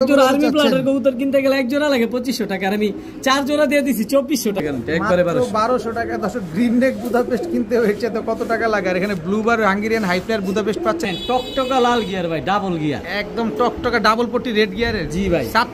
জোড়া আর্মি প্লাটের কবুতর কিনতে গেলে এক জোড়া লাগে 2500 টাকা, আর আমি 4 জোড়া দিয়ে দিছি 2400 টাকা, একবারে 1200 টাকা। দর্শক গ্রিন নেক বুদাপেস্ট কিনতে হয়েছে তো কত টাকা লাগে? আর এখানে ব্লুবার হাঙ্গেরিয়ান হাই ফ্লায়ার বুদাপেস্ট পাচ্ছেন টকটকা লাল গিয়ার ভাই, ডাবল গিয়ার, একদম টকটকা ডাবল পট্টি রেড গিয়ারের। জি ভাই, সাপ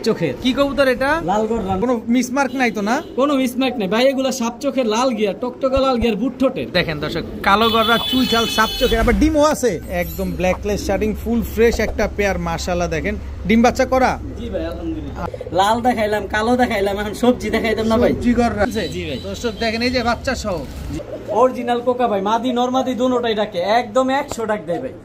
চোখের। কি কবুতর এটা? লাল গররা, কোনো মিসমার্ক নাই তো না? কোনো মিসমার্ক নাই ভাই, এগুলা সাপ চোখের লাল গিয়ার, টকটকা লাল গিয়ার, বুট ঠোঁটের। দেখেন দর্শক কালো গররা চুইঝাল সাপ চোখের, আবার ডিমও আছে, একদম ব্ল্যাকলেস শার্টিং ফুল ফ্রেশ একটা পেয়ার। মাশাআল্লাহ দেখেন ডিম বাচ্চা করা। জি ভাই আলহামদুলিল্লাহ। লাল দেখাইলাম, কালো দেখাইলাম, এখন সবজি দেখাইতাম না ভাই। সবজি গররা। জি ভাই দর্শক দেখেন এই যে বাচ্চা সহ অরিজিনাল কোকা ভাই, মাদি নরমাদি দুটোটাই ডাকে, একদম 100 টাকা দেয় ভাই।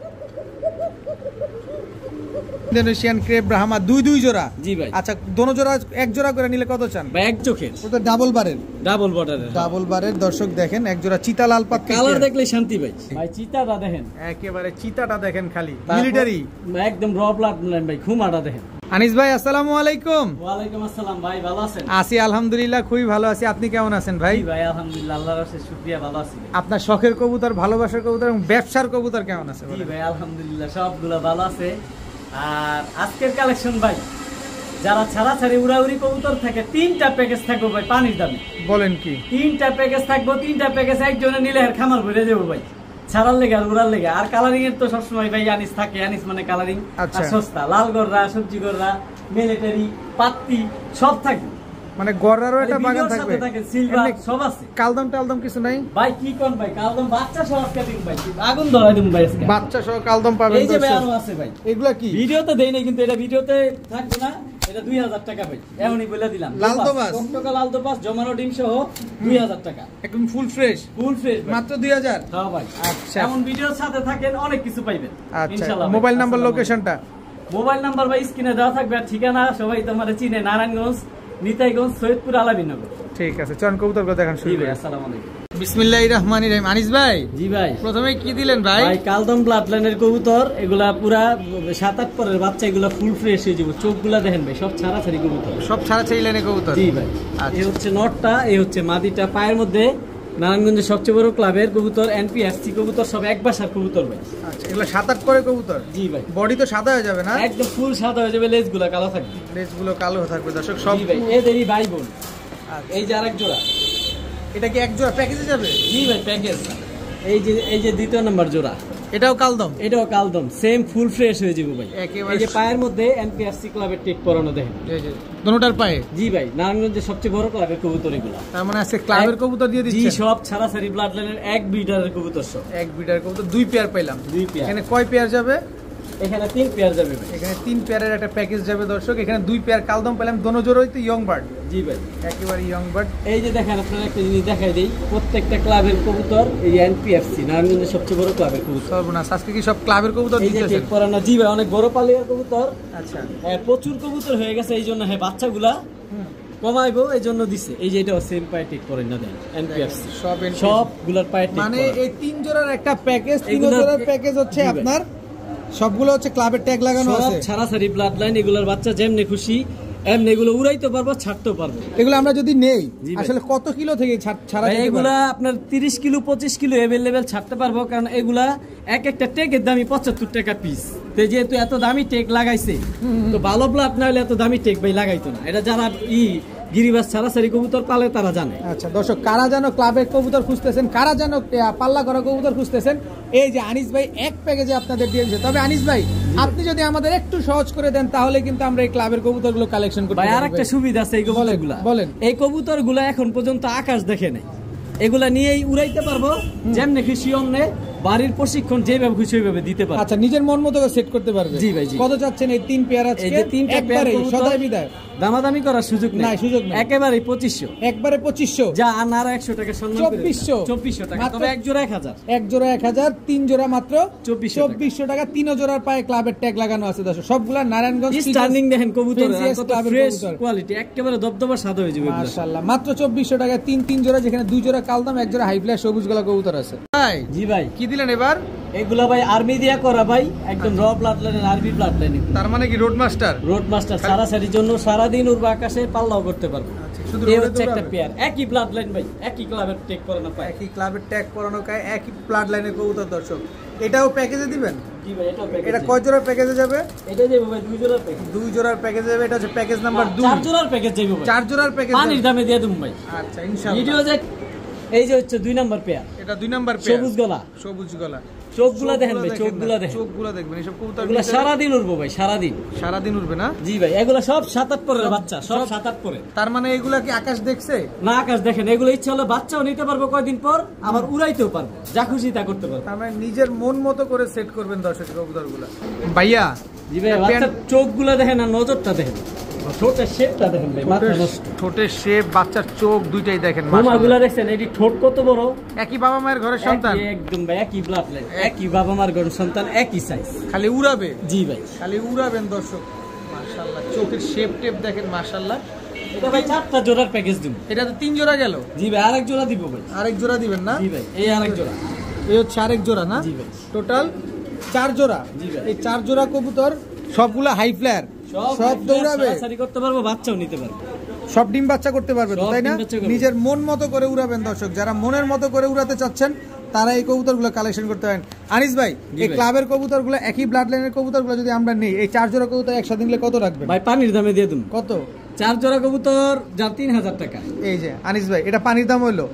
ইন্দোনেশিয়ান ক্রেপ ব্রাহ্মা দুই জোড়া। জি ভাই। আচ্ছা দোনো জোড়া এক জোড়া করে নিলে কত চান ভাই? এক চোখের, ওটা ডাবল বারের, ডাবল বর্ডারের, ডাবল বারের। দর্শক দেখেন এক জোড়া চিতা লাল পাত, কালার দেখলে শান্তি ভাই। ভাই চিতাটা দেখেন, একেবারে চিতাটা দেখেন, খালি মিলিটারি একদম র ব্লাড লাইন ভাই। খুমাটা দেখেন। আনিস ভাই আসসালামু আলাইকুম। ওয়ালাইকুম আসসালাম ভাই, ভালো আছেন? আছি আলহামদুলিল্লাহ, খুবই ভালো আছি। আপনি কেমন আছেন ভাই? জি ভাই আলহামদুলিল্লাহ, আল্লাহর রাস্তায় শুকরিয়া, ভালো আছি। আপনার শখের কবুতর, ভালোবাসার কবুতর এবং ব্যবসার কবুতর কেমন আছে? জি ভাই আলহামদুলিল্লাহ সবগুলো ভালো আছে। আর আজকের কালেকশন ভাই, যারা ছাড়াছাড়ি উড়াউড়ি কবুতর থাকে, 3টা প্যাকেজ থাকবে ভাই পানির দামে। বলেন কি? 3টা প্যাকেজ থাকবো, 3টা প্যাকেজ একজনে নিলে আর খামার ভরে দেবো ভাই, ছাড়ার লেগে আর উড়ার লেগে। আর কালারিং এর তো সবসময় ভাই আনিস থাকে, আনিস মানে কালারিং আর সস্তা। লাল গররা, সবজি গররা, মিলিটারি, পাত্তি সব থাকবে, মানে গররারও একটা বাগান থাকবে, সিলভার সব আছে। কালদম টালদম কিছু নাই ভাই? কি কোন ভাই, কালদম বাচ্চা সহ আজকে দিন ভাই, আগুন ধরাই দিন ভাই আজকে, বাচ্চা সহ কালদম পাবেন। এই যে ভাই আরো আছে ভাই, এগুলা কি ভিডিওতে দেই নাই কিন্তু এটা ভিডিওতে থাকবে না, এটা 2000 টাকা ভাই, এমনই বলে দিলাম। লাল দোপাস, টকটকা লাল দোপাস জমানো ডিম সহ 2000 টাকা, একদম ফুল ফ্রেশ, ফুল ফ্রেশ মাত্র 2000। হ্যাঁ ভাই। আচ্ছা এমন ভিডিওর সাথে থাকেন অনেক কিছু পাইবেন ইনশাআল্লাহ। মোবাইল নাম্বার, লোকেশনটা? মোবাইল নাম্বার ভাই স্ক্রিনে দেওয়া থাকবে, আর ঠিকানা সবাই তোমারে চিনে, নারায়ণগঞ্জ, নিতাইগঞ্জ, সৈয়দপুর, আলামিনগর। ঠিক আছে, চল কবুতর কথা দেখান শুরু করি। আসসালামু আলাইকুম। বিসমিল্লাহির রহমানির রহিম। আনিস ভাই, জি ভাই, প্রথমে কি দিলেন ভাই? ভাই কালদম ব্লাড লাইনের কবুতর, এগুলা পুরা 7-8 পরের বাচ্চা, এগুলা ফুল ফ্রেশ হয়ে যাবে। চোখগুলা দেখেন ভাই, সব ছাড়াছাড়ি কবুতর, সব ছাড়াছাড়ি লাইনের কবুতর। জি ভাই। এই হচ্ছে নটটা, এই হচ্ছে মাদিটা। পায়ের মধ্যে নারায়ণগঞ্জের সবচেয়ে বড় ক্লাবের কবুতর, এনপিএফসি কবুতর, সব এক বাসার কবুতর ভাই। আচ্ছা এগুলো 7-8 করে কবুতর? জি ভাই। বডি তো সাদা হয়ে যাবে না? একদম ফুল সাদা হয়ে যাবে, লেজগুলা কালো থাকবে। লেজগুলো কালো থাকবে দর্শক সব। জি ভাই, এদেরই ভাই বোন। এই যে আরেক জোড়া, এটা কি এক জোড়া প্যাকেজে যাবে? জি ভাই প্যাকেজ। এই যে দ্বিতীয় নাম্বার জোড়া, এটাও কালদম? এটাও কালদম, সেম ফুল ফ্রেশ হয়ে যাবে ভাই। একেবারে। এই যে পায়ের মধ্যে এনপিএফসি ক্লাবের টেক পরানো দেখেন, এই যে দোনোটার পায়ে। জি ভাই, নারায়ণগঞ্জের সবচেয়ে বড় ক্লাবের কবুতর এগুলা। তার মানে আছে ক্লাবের কবুতর দিয়ে দিচ্ছেন? জি, সব ছাড়াছাড়ি ব্লাড লাইনের এক ব্রিডারের কবুতর সব। এক ব্রিডার কবুতর 2 পেয়ার পেলাম। 2 পেয়ার। এখানে কয় পেয়ার যাবে? এখানে 3 পেয়ার যাবে ভাই। এখানে 3 পেয়ারের একটা প্যাকেজ যাবে দর্শক। এখানে 2 পেয়ার কালদম পেলাম, দোনো জোড়াই তো ইয়ং বার্ড। জি ভাই, একেবারে ইয়ং বার্ড। এই যে দেখেন আপনারা একটা জিনিস দেখাই দেই, প্রত্যেকটা ক্লাবের কবুতর এই এনপিএফসি নারায়ণগঞ্জের সবচেয়ে বড় ক্লাবের কবুতর। সর্বনাশ, আজকে কি সব ক্লাবের কবুতর এই যে দিতেছেন? টেক পরানো। জি ভাই, অনেক বড় পালিয়ার কবুতর। আচ্ছা প্রচুর কবুতর হয়ে গেছে, এই জন্য হ্যাঁ বাচ্চাগুলা কমাইবো এই জন্য দিছে। এই যে এটা সেম পায়ে টেক করেন না দেন, এনপিএফসি সবগুলার পায়ে টেক। মানে এই 3 জোড়ার একটা প্যাকেজ, 3 জোড়ার প্যাকেজ হচ্ছে আপনার সবগুলো হচ্ছে ক্লাবের ট্যাগ লাগানো আছে। ছাড়াছাড়ি ব্লাড লাইন, এগুলার বাচ্চা যেমনি খুশি এমনি এগুলো উড়াইতে পারবো, ছাড়তেও পারবো। এগুলো আমরা যদি নেই আসলে কত কিলো থেকে ছাড়া যেতে পারে? এগুলা আপনার 30 কিলো 25 কিলো এভেলেবেল ছাড়তে পারবো, কারণ এগুলা এক একটা টেকের দামই 75 টাকা পিস। তো যেহেতু এত দামি টেক লাগাইছে, তো ভালো ব্লাড না হলে এত দামি টেক ভাই লাগাইতো না। এটা যারা গিরিবাস ছাড়াছাড়ি কবুতর পালে তারা জানে। আচ্ছা দর্শক, কারা যেন ক্লাবের কবুতর খুঁজতেছেন, কারা যেন পাল্লা করা কবুতর খুঁজতেছেন, এই যে আনিস ভাই এক প্যাকেজে আপনাদের দিয়ে দিয়েছে। তবে আনিস ভাই আপনি যদি আমাদের একটু সহজ করে দেন তাহলে কিন্তু আমরা এই ক্লাবের কবুতরগুলো কালেকশন করতে পারবো। ভাই আরেকটা সুবিধা আছে এই কবুতরগুলা। বলেন। এই কবুতরগুলা এখন পর্যন্ত আকাশ দেখে নাই, এগুলা নিয়েই উড়াইতে পারবো, যেমনি খুশি অমনে বাড়ির প্রশিক্ষণ যেভাবে খুশি ওইভাবে দিতে পারবো। আচ্ছা নিজের মন মতো সেট করতে পারবে। জি ভাই জি। কত চাচ্ছেন এই 3 পেয়ার আছে? এই যে 3টা পেয়ার সদাই বিদায়, দামাদামি করার সুযোগ নাই, সুযোগ নাই, একেবারে 2500, একবারে 2500 যা আর 100 টাকা সম্মান করে 2400 টাকা। তবে এক জোড়া 1000, এক জোড়া 1000, 3 জোড়া মাত্র 2400 টাকা। 3 জোড়ার পায়ে ক্লাবের ট্যাগ লাগানো আছে দর্শক। সবগুলা নারায়ণগঞ্জ স্টার্নিং দেখেন কবুতর, কত ফ্রেশ কোয়ালিটি, একেবারে দবদবা সাদা হয়ে যাবে মাশাআল্লাহ। মাত্র 2400 টাকা 3 জোড়া, যেখানে 2 জোড়া কালদম, এক জোড়া হাই ফ্লায়ার সবুজ গলা কবুতর আছে। ভাই জি ভাই, কি দিলেন এবার? এগুলা ভাই আর্মি দিয়া করা ভাই, একদম র ব্লাড লাইনের আর্মি ব্লাড লাইন। তার মানে কি রোড মাস্টার? রোড মাস্টার, ছাড়াছাড়ির জন্য সারাদিন উড়বা আকাশে, পাল্লাও করতে পারবে। শুধু এই হচ্ছে একটা পেয়ার, একই ব্লাড লাইন ভাই, একই ক্লাবের ট্যাগ করানো পায়, একই ক্লাবের ট্যাগ করানো কায়, একই ব্লাড লাইনের কবুতর দর্শক। এটাও প্যাকেজে দিবেন? জি ভাই এটা প্যাকেজ। এটা কয় জোড়ার প্যাকেজে যাবে? এটা যাবে ভাই 2 জোড়ার প্যাকেজ। 2 জোড়ার প্যাকেজে যাবে। এটা হচ্ছে প্যাকেজ নাম্বার 2। 4 জোড়ার প্যাকেজ যাবে ভাই। 4 জোড়ার প্যাকেজ পানির দামে দিয়ে দেব ভাই। আচ্ছা ইনশাআল্লাহ। ভিডিও যে এই যে হচ্ছে 2 নাম্বার পেয়ার। এটা 2 নাম্বার পেয়ার। সবুজ গলা। সবুজ গলা। চোখগুলা দেখেন ভাই, চোখগুলা দেখেন। চোখগুলা দেখবেন। এসব কবুতর এগুলা সারা দিন উড়বো ভাই, সারা দিন। সারা দিন উড়বে না? জি ভাই, এগুলা সব 7-8 পরের বাচ্চা, সব 7-8 পরে। তার মানে এগুলা কি আকাশ দেখছে না? আকাশ দেখেন, এগুলো ইচ্ছা হলে বাচ্চাও নিতে পারবো কয়দিন পর, আবার উড়াইতেও পারবো, যা খুশি তা করতে পারবো। তার মানে নিজের মন মতো করে সেট করবেন দর্শক কবুতরগুলা। ভাইয়া জি ভাই, বাচ্চার চোখগুলা দেখেন আর নজরটা দেখেন, ঠোঁটের শেপটা দেখেন ভাই, মাথা নষ্ট। ঠোঁটের শেপ, বাচ্চার চোখ দুইটাই দেখেন। মামাগুলা দেখছেন, এটি ঠোঁট কত বড়। একই বাবা মায়ের ঘরের সন্তান। একদম ভাই, একই ব্লাড লাইন, একই বাবা মার ঘরের সন্তান, একই সাইজ। খালি উড়াবে। জি ভাই, খালি উড়াবেন দর্শক। মাশাআল্লাহ, চোখের শেপ টেপ দেখেন মাশাআল্লাহ। এটা ভাই 4টা জোড়ার প্যাকেজ দিব। এটা তো 3 জোড়া গেল। জি ভাই, আরেক জোড়া দিব ভাই। আরেক জোড়া দিবেন না? জি ভাই, এই আরেক জোড়া। এই হচ্ছে আরেক জোড়া না? জি ভাই, টোটাল 4 জোড়া। জি ভাই, এই 4 জোড়া কবুতর সবগুলা হাই ফ্লায়ার, সব দৌড়াবে, সারি করতে পারবো, বাচ্চাও নিতে পারবো, সব ডিম বাচ্চা করতে পারবে তো, তাই না? ডিম বাচ্চা করবে। নিজের মন মতো করে উড়াবেন দর্শক। যারা মনের মতো করে উড়াতে চাচ্ছেন তারা এই কবুতরগুলো কালেকশন করতে পারেন। আনিস ভাই, এই ক্লাবের কবুতরগুলো, একই ব্লাড লাইনের কবুতরগুলো যদি আমরা নেই, এই 4 জোড়া কবুতর একসাথে নিলে কত রাখবেন ভাই? পানির দামে দিয়ে দিন। কত? 4 জোড়া কবুতর যা 3000 টাকা। এই যে আনিস ভাই, এটা পানির দাম হইলো।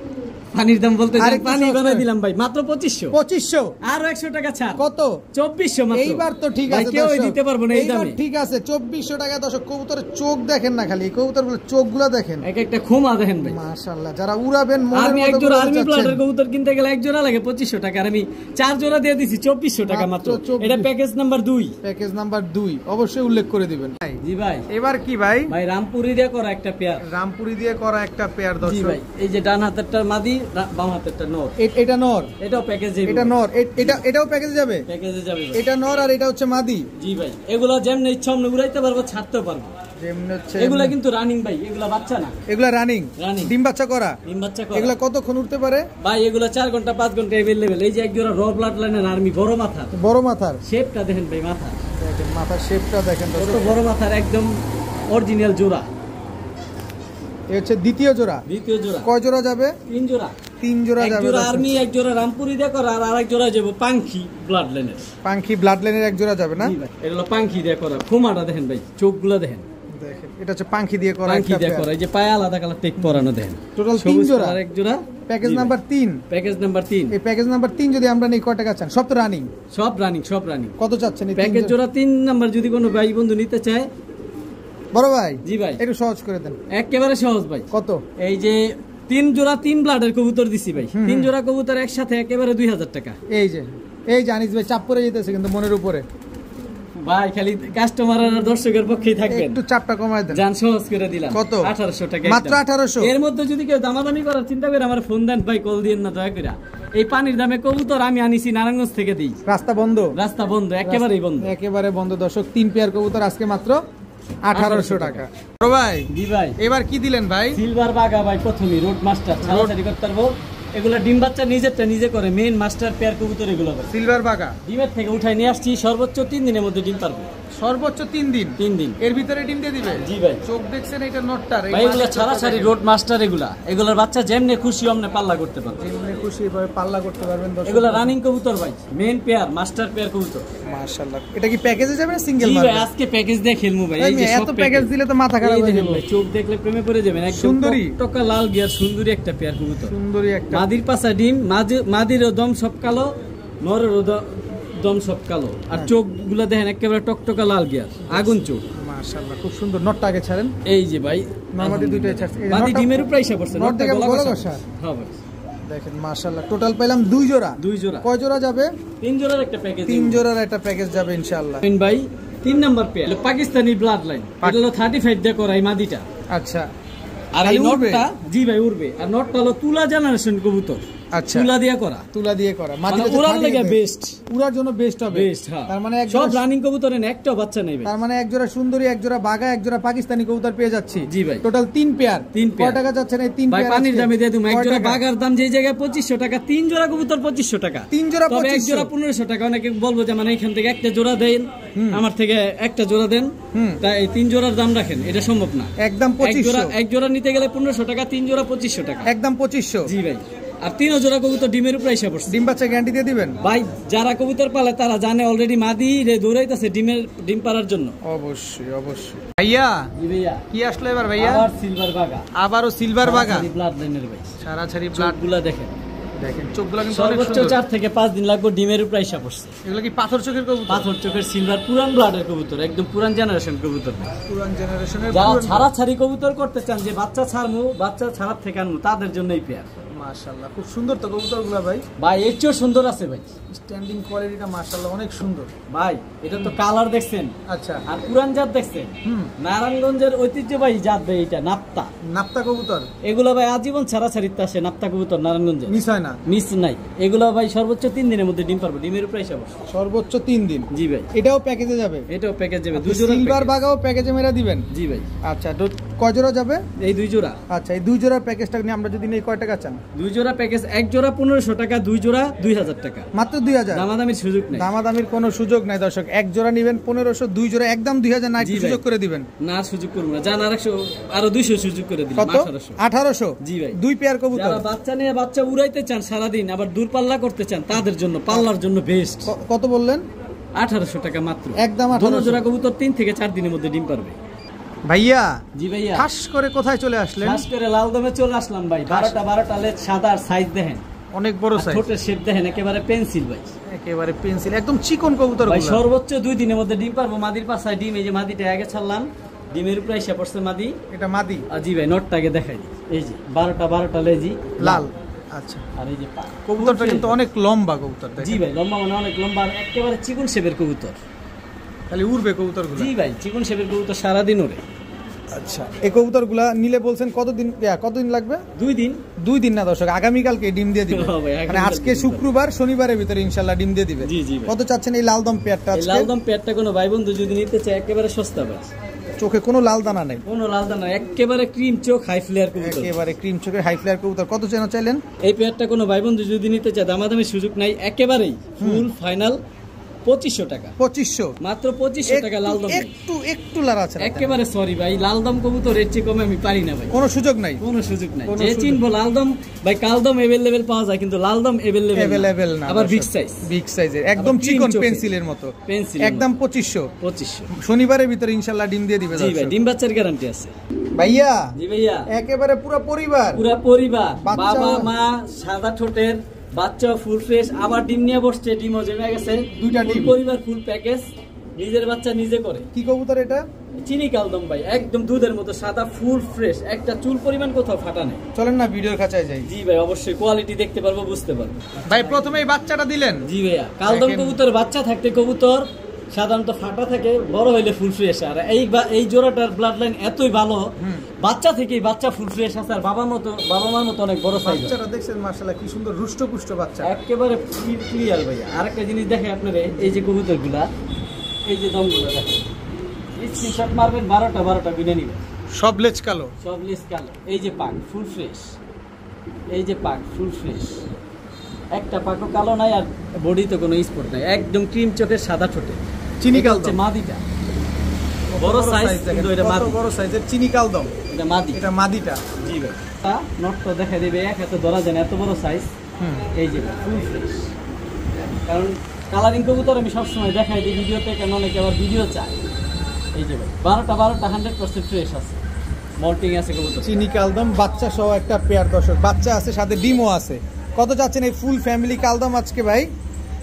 পানির দাম বলতে আরেকটু পানি সস্তা। বানাই দিলাম ভাই, মাত্র 2500। 2500। আর 100 টাকা ছাড়। কত? 2400 মাত্র। এইবার তো ঠিক ভাই, আছে কেউ দর্শক, দিতে পারবো না এই এইবার দামে। ঠিক আছে 2400 টাকা দর্শক। কবুতরের চোখ দেখেন না, খালি এই কবুতরগুলো চোখগুলো দেখেন, এক একটা খোমা দেখেন ভাই। মাশাআল্লাহ। যারা উড়াবেন মনের আমি এক মতো জোড়া করে আর্মি চাচ্ছেন। ব্লাডের কবুতর কিনতে গেলে এক জোড়া লাগে 2500 টাকা, আর আমি 4 জোড়া দিয়ে দিছি 2400 টাকা মাত্র। মাত্র 24। এটা প্যাকেজ নাম্বার 2। প্যাকেজ নাম্বার 2 অবশ্যই উল্লেখ করে দিবেন। জি ভাই, এবার কি ভাই? ভাই রামপুরি দিয়ে করা একটা পেয়ার। রামপুরি দিয়ে করা একটা পেয়ার জি দর্শক। ভাই, এই যে ডান হাতেরটা মাদি, বাম হাতেরটা নর। এটা নর, এটাও প্যাকেজে, এটা নর, এটাও প্যাকেজে যাবে। প্যাকেজে যাবে ভাই। এটা নর আর এটা হচ্ছে মাদি। জি ভাই, এগুলা যেমন ইচ্ছা অমনি উড়াইতে পারবো, ছাড়তেও পারবো। যেমন হচ্ছে এগুলা কিন্তু রানিং ভাই, এগুলা বাচ্চা না। এগুলা রানিং, রানিং ডিম বাচ্চা করা। ডিম বাচ্চা করা। এগুলা কতক্ষণ উঠতে পারে ভাই? এগুলা 4 ঘন্টা 5 ঘন্টা अवेलेबल। এই যে এক জোড়া র ব্লাড লাইনের আর্মি, বড় মাথা, বড় মাথার। শেপটা দেখেন ভাই, মাথা দেখেন মাথার শেপটা দেখেন কত দর্শক। বড় মাথার, একদম অরিজিনাল জোড়া। এই হচ্ছে দ্বিতীয় জোড়া। দ্বিতীয় জোড়া কয় জোড়া যাবে? 3 জোড়া। 3 জোড়া এক যাবে জোড়া দর্শক। আর্মি, এক জোড়া রামপুরি দিয়ে করা, আর আরেক জোড়া যাবে পাঙ্খি ব্লাড লাইনের। পাঙ্খি ব্লাড লাইনের এক জোড়া যাবে না? জি ভাই, এগুলো পাঙ্খি দিয়ে করা। খোমাটা দেখেন ভাই, চোখগুলো দেখেন, দেখেন এটা হচ্ছে পাঙ্খি দিয়ে করা পাঙ্খি একটা দিয়ে পেয়ার। করা। এই যে পায়ে আলাদা কালার টেক পরানো দেখেন। টোটাল 3 জোড়া। আর এক জোড়া প্যাকেজ নাম্বার 3। Package number 3। এই প্যাকেজ নাম্বার 3 যদি আমরা নেই কয় টাকা চান? সব তো রানিং। সব রানিং, সব রানিং। কত চাচ্ছেন এই প্যাকেজ জোড়া 3 নাম্বার যদি কোনো ভাই বন্ধু নিতে চায়? বড় ভাই, জি ভাই, একটু সহজ করে দেন। একেবারে সহজ ভাই। কত? এই যে 3 জোড়া 3 ব্লাডের কবুতর দিছি ভাই, 3 জোড়া কবুতর একসাথে একেবারে 2000 টাকা। এই যে আনিস ভাই চাপ পড়ে যেতেছে কিন্তু মনের উপরে। ভাই খালি কাস্টমার আর দর্শকের পক্ষেই থাকবেন, একটু চাপটা কমায় দেন। জান সহজ করে দিলাম। কত? 1800 টাকা। মাত্র 1800। এর মধ্যে যদি কেউ দামাদামি করার চিন্তা করে আমার ফোন দেন ভাই, কল দিয়েন না দয়া করে। এই পানির দামে কবুতর আমি আনিছি নারায়ণগঞ্জ থেকে দিই। রাস্তা বন্ধ, রাস্তা বন্ধ, একেবারেই বন্ধ, একেবারে বন্ধ দর্শক। 3 পেয়ার কবুতর আজকে মাত্র 1800 টাকা। বড় ভাই, জি ভাই, এবার কি দিলেন ভাই? সিলভার বাগা ভাই, প্রথমই রোড মাস্টার, ছাড়াছাড়ি করতে পারবো। এগুলা ডিম বাচ্চা নিজেরটা নিজে করে, মেইন মাস্টার পেয়ার কবুতর এগুলো ভাই। সিলভার বাগা ডিমের থেকে উঠাই নিয়ে আসছি, সর্বোচ্চ 3 দিনের মধ্যে ডিম পারবো। সর্বোচ্চ 3 দিন। 3 দিন এর ভিতরে ডিম দিয়ে দিবে? জি ভাই। চোখ দেখছেন এটা নটটার? ভাই এগুলা ছাড়াছাড়ি রোড মাস্টার, এগুলার বাচ্চা যেমনে খুশি অমনে পাল্লা করতে পারবে, যেমনি খুশি ভাবে পাল্লা করতে পারবেন দর্শক। এগুলা রানিং কবুতর ভাই, মেইন পেয়ার মাস্টার পেয়ার কবুতর। মাশাআল্লাহ। এটা কি প্যাকেজে যাবে না সিঙ্গেল জি মারবে? ভাই, আজকে প্যাকেজ দিয়ে খেলমু ভাই। এই যে সব এত প্যাকেজ দিলে তো মাথা খারাপ হয়ে যাবে। ভাই, চোখ দেখলে প্রেমে পড়ে যাবেন। একদম সুন্দরী টকা লাল গিয়ার, সুন্দরী একটা পেয়ার কবুতর। সুন্দরী একটা। মাদির পাছা ডিম, মাদির দম সব কালো, নরের দম সব কালো, আর চোখগুলা দেখেন একেবারে টকটকা লাল গিয়ার, আগুন চোখ। মাশাআল্লাহ, খুব সুন্দর। নটটা আগে ছাড়েন। এই যে ভাই, মাদি দুইটাই ছাড়ছে। এই যে মাদি নটটা- ডিমের উপরে এসে পড়ছে, নট নটটা দেখে গলা বড় কষা। কষা। হ্যাঁ ভাই, দেখেন মাশাআল্লাহ, টোটাল পেলাম 2 জোড়া। 2 জোড়া। কয় জোড়া যাবে? 3 জোড়ার একটা প্যাকেজ। 3 জোড়ার একটা প্যাকেজ যাবে ইনশাআল্লাহ। ভাই 3 number pair Pakistani blood line, এটা হলো 35 দিয়ে করা এই মাদিটা। আচ্ছা, আর খালি এই উড়বে? নটটা, জি ভাই উড়বে। আর নটটা হলো তুলা জেনারেশন কবুতর, আচ্ছা, তুলা দিয়া করা, তুলা দিয়ে করা। মানে মাটিতে উড়ার ফাটিয়ে লাগা দেয়। বেস্ট, উড়ার জন্য বেস্ট হবে। বেস্ট। হ্যাঁ, তার মানে এক সব জোড়া- রানিং কবুতরের একটা বাচ্চা নেই ভাই। তার মানে এক জোড়া সুন্দরী, এক জোড়া বাঘা, এক জোড়া পাকিস্তানি কবুতর পেয়ে যাচ্ছি। জি ভাই, টোটাল 3 পেয়ার। 3 পেয়ার। কয় টাকা যাচ্ছেন এই 3 ভাই পেয়ার? পানির দামে দিয়ে দিমু। এক কয় জোড়া টাকা? বাগার দাম যেই জায়গায় 2500 টাকা, 3 জোড়া কবুতর 2500 টাকা। 3 জোড়া তবে এক 2500। জোড়া 1500 টাকা। অনেকে বলবো যে মানে এখান থেকে একটা জোড়া দেন, আমার থেকে একটা জোড়া দেন, তাই এই 3 জোড়ার দাম রাখেন, এটা সম্ভব না। একদম 2500। এক জোড়া নিতে গেলে 1500 টাকা, 3 জোড়া 2500 টাকা। একদম 2500। জি ভাই, আর 3 জোড়া কবুতর ডিমের উপরে এসে পড়ছে। ডিম বাচ্চা গ্যারান্টি দিয়ে দিবেন ভাই যারা কবুতর পালে তারা জানে অলরেডি মাদি রে দৌড়াইতেছে ডিম পাড়ার জন্য। অবশ্যই অবশ্যই। ভাইয়া জি ভাইয়া কি আসলো এবার ভাইয়া? আবার সিলভার বাগা, আবারও সিলভার বাগা, ব্লাড লাইনের ভাই, সারাছাড়ি ব্লাড গুলা দেখেন, দেখেন চোখগুলো কিন্তু অনেক সর্বোচ্চ সুন্দর। 4 থেকে 5 দিন লাগবে ডিমের উপরে এসে পড়ছে। এগুলো কি পাথর চোখের কবুতর? পাথর চোখের সিলভার পুরান ব্লাডের কবুতর, একদম পুরান জেনারেশন কবুতর। পুরান জেনারেশনের যারা ছাড়াছাড়ি কবুতর করতে চান যে বাচ্চা ছাড়মু বাচ্চা ছাড়ার থেকে আনমু তাদের জন্য এই পেয়ার। মাশাআল্লাহ খুব সুন্দর তো কবুতরগুলো ভাই। ভাই এর চেয়েও সুন্দর আছে ভাই, স্ট্যান্ডিং কোয়ালিটিটা মাশাআল্লাহ অনেক সুন্দর ভাই। এটা তো কালার দেখছেন, আচ্ছা আর পুরান জাত দেখছেন। নারায়ণগঞ্জের ঐতিহ্যবাহী জাত ভাই, এটা নাপ্তা। নাপ্তা কবুতর এগুলো ভাই আজীবন ছাড়াছাড়িতে আসে নাপ্তা কবুতর নারায়ণগঞ্জে, মিস হয় না, মিস নাই। এগুলো ভাই সর্বোচ্চ 3 দিনের মধ্যে ডিম পারবে, ডিমের উপরে এসে বসে। সর্বোচ্চ 3 দিন। জি ভাই এটাও প্যাকেজে যাবে? এটাও প্যাকেজ যাবে, 2 জোড়া সিলভার বাগাও প্যাকেজে মেরা দিবেন? জি ভাই। আচ্ছা কয় জোড়া যাবে? এই 2 জোড়া। আচ্ছা এই 2 জোড়ার প্যাকেজটা নিয়ে আমরা যদি নেই কয় টাকা চান? 2 জোড়া প্যাকেজ, 1 জোড়া 1500 টাকা, 2 জোড়া 2000 টাকা, মাত্র 2000। দামাদামির সুযোগ নেই, দামাদামির কোনো সুযোগ নাই দর্শক। 1 জোড়া নেবেন 1500, 2 জোড়া একদম 2000 না, সুযোগ করে দিবেন না? সুযোগ করব না, জান আরেকশো আরো 200 সুযোগ করে দিলাম। কত? 1800। জি ভাই। 2 পেয়ার কবুতর। যারা বাচ্চা নিয়ে বাচ্চা উড়াইতে চান সারাদিন, আবার দূরপাল্লা করতে চান তাদের জন্য, পাল্লার জন্য বেস্ট। কত বললেন? 1800 টাকা মাত্র, একদম 1800। দুটো জোড়া কবুতর 3 থেকে 4 দিনের মধ্যে ডিম পারবে। ভাইয়া জি ভাইয়া, খাস করে কোথায় চলে আসলেন? খাস করে লালদমে চলে আসলাম ভাই। 12টা লেজ সাদা, সাইজ দেখেন অনেক বড় সাইজ, ছোটের শেপ দেখেন, একেবারে পেন্সিল ভাই, একেবারে পেন্সিল, একদম চিকন কবুতর ভাই। সর্বোচ্চ 2 দিনের মধ্যে ডিম পারবো। মাদির পাশায় ডিম, এই যে মাদিটা আগে ছাড়লাম, ডিমের উপরে এসে পড়ছে মাদি। এটা মাদি? জি ভাই, নটটাকে দেখাই দিই। এই যে 12টা লেজি লাল। আচ্ছা, আর এই যে কবুতরটা কিন্তু অনেক লম্বা কবুতর। জি ভাই, লম্বা মানে অনেক লম্বা, আর একেবারে চিকন শেপের কবুতর। খালি উড়বে কবুতরগুলো? জি ভাই, চিকন শেপের কবুতর সারাদিন ওরে। আচ্ছা এই কবুতরগুলা নিলে বলছেন কতদিন লাগবে? 2 দিন। 2 দিন না দর্শক, আগামীকালকে ডিম দিয়ে দিবে। হ্যাঁ ভাই, মানে আজকে শুক্রবার, শনিবারের ভিতরে ইনশাআল্লাহ ডিম দিয়ে দিবে। জি জি ভাই। কত চাচ্ছেন এই লালদম পেয়ারটা এই আজকে? লালদম পেয়ারটা কোনো ভাই বন্ধু যদি নিতে চায় একেবারে সস্তা ভাই, চোখে কোনো লাল দানা নাই, কোনো লাল দানা, একেবারে ক্রিম চোখ, হাই ফ্লেয়ার কবুতর, একেবারে ক্রিম চোখের হাই ফ্লেয়ার কবুতর। কত চাইলেন? এই পেয়ারটা কোনো ভাই বন্ধু যদি নিতে চায় দামাদামির সুযোগ নাই, একেবারেই ফুল ফাইনাল 2500 টাকা। 2500 মাত্র 2500 টাকা লালদম। একটু লারা আছে একেবারে সরি ভাই, লালদম কবুতর এর চেয়ে কমে আমি পারি না ভাই, কোনো সুযোগ নাই, কোনো সুযোগ নাই। যে চিনবো লালদম ভাই, কালদম अवेलेबल পাওয়া যায়, কিন্তু লালদম अवेलेबल না। আবার বিগ সাইজ, বিগ সাইজের, একদম চিকন পেন্সিলের মতো, পেন্সিল, একদম 2500। শনিবারের ভিতরে ইনশাআল্লাহ ডিম দিয়ে দিবে। জি ভাই, ডিম বাচ্চার গ্যারান্টি আছে ভাইয়া। জি ভাইয়া, একেবারে পুরো পরিবার, বাবা মা, সাদা ঠোঁটের বাচ্চা, ফুল ফ্রেশ, আবার ডিম নিয়ে বসছে, ডিমও জমে গেছে, 2টা ডিম, পরিবার ফুল প্যাকেজ, নিজের বাচ্চা নিজে করে। কি কবুতর এটা? চিনি কালদম ভাই, একদম দুধের মতো সাদা, ফুল ফ্রেশ, একটা চুল পরিমাণ কোথাও ফাটা নেই। চলেন না ভিডিওর কাছে যাই। জি ভাই, অবশ্যই কোয়ালিটি দেখতে পারবো, বুঝতে পারবো। ভাই প্রথমেই বাচ্চাটা দিলেন? জি ভাইয়া, কালদম কবুতর বাচ্চা থাকতে কবুতর সাধারণত ফাটা থাকে, বড় হইলে ফুল ফ্রেশ। আর এই জোড়াটার ব্লাড লাইন এতই ভালো, বাচ্চা থেকেই বাচ্চা ফুল ফ্রেশ আছে, আর বাবা মার মতো অনেক বড় সাইজ। বাচ্চাটা দেখছেন মাশাআল্লাহ কি সুন্দর রুষ্টপুষ্ট বাচ্চা, একেবারে ক্লিয়ার ভাইয়া। আরেকটা জিনিস দেখে আপনারা, এই যে কবুতরগুলা, এই যে দমগুলো দেখেন, স্ক্রিনশট মারবেন, 12টা বিনে নিবেন, সব লেজ কালো, সব লেজ কালো। এই যে পাক ফুল ফ্রেশ, এই যে পাক ফুল ফ্রেশ, একটা পাকও কালো নাই, আর বডিতে কোনো স্পট নাই, একদম ক্রিম চোখের সাদা ঠোঁটে। চিনি কালদম মাদিটা, বড় সাইজ, কিন্তু এটা মাদি, বড় সাইজের চিনি কালদম, এটা মাদি, এটা মাদিটা। জি ভাই, তা নটটা দেখা দেবে, এক হাতে ধরা যায় না, এত বড় সাইজ। এই যে ফুল ফ্রেশ, কারণ কালারিং কবুতর আমি সবসময় দেখাই দিই ভিডিওতে, কেন অনেকে আবার ভিডিও চায়। এই যে ভাই 12টা 100% ফ্রেশ আছে, মল্টিং আছে কবুতর। চিনি কালদম বাচ্চা সহ একটা পেয়ার দর্শক, বাচ্চা আছে সাথে ডিমও আছে। কত চাচ্ছেন এই ফুল ফ্যামিলি কালদম আজকে ভাই?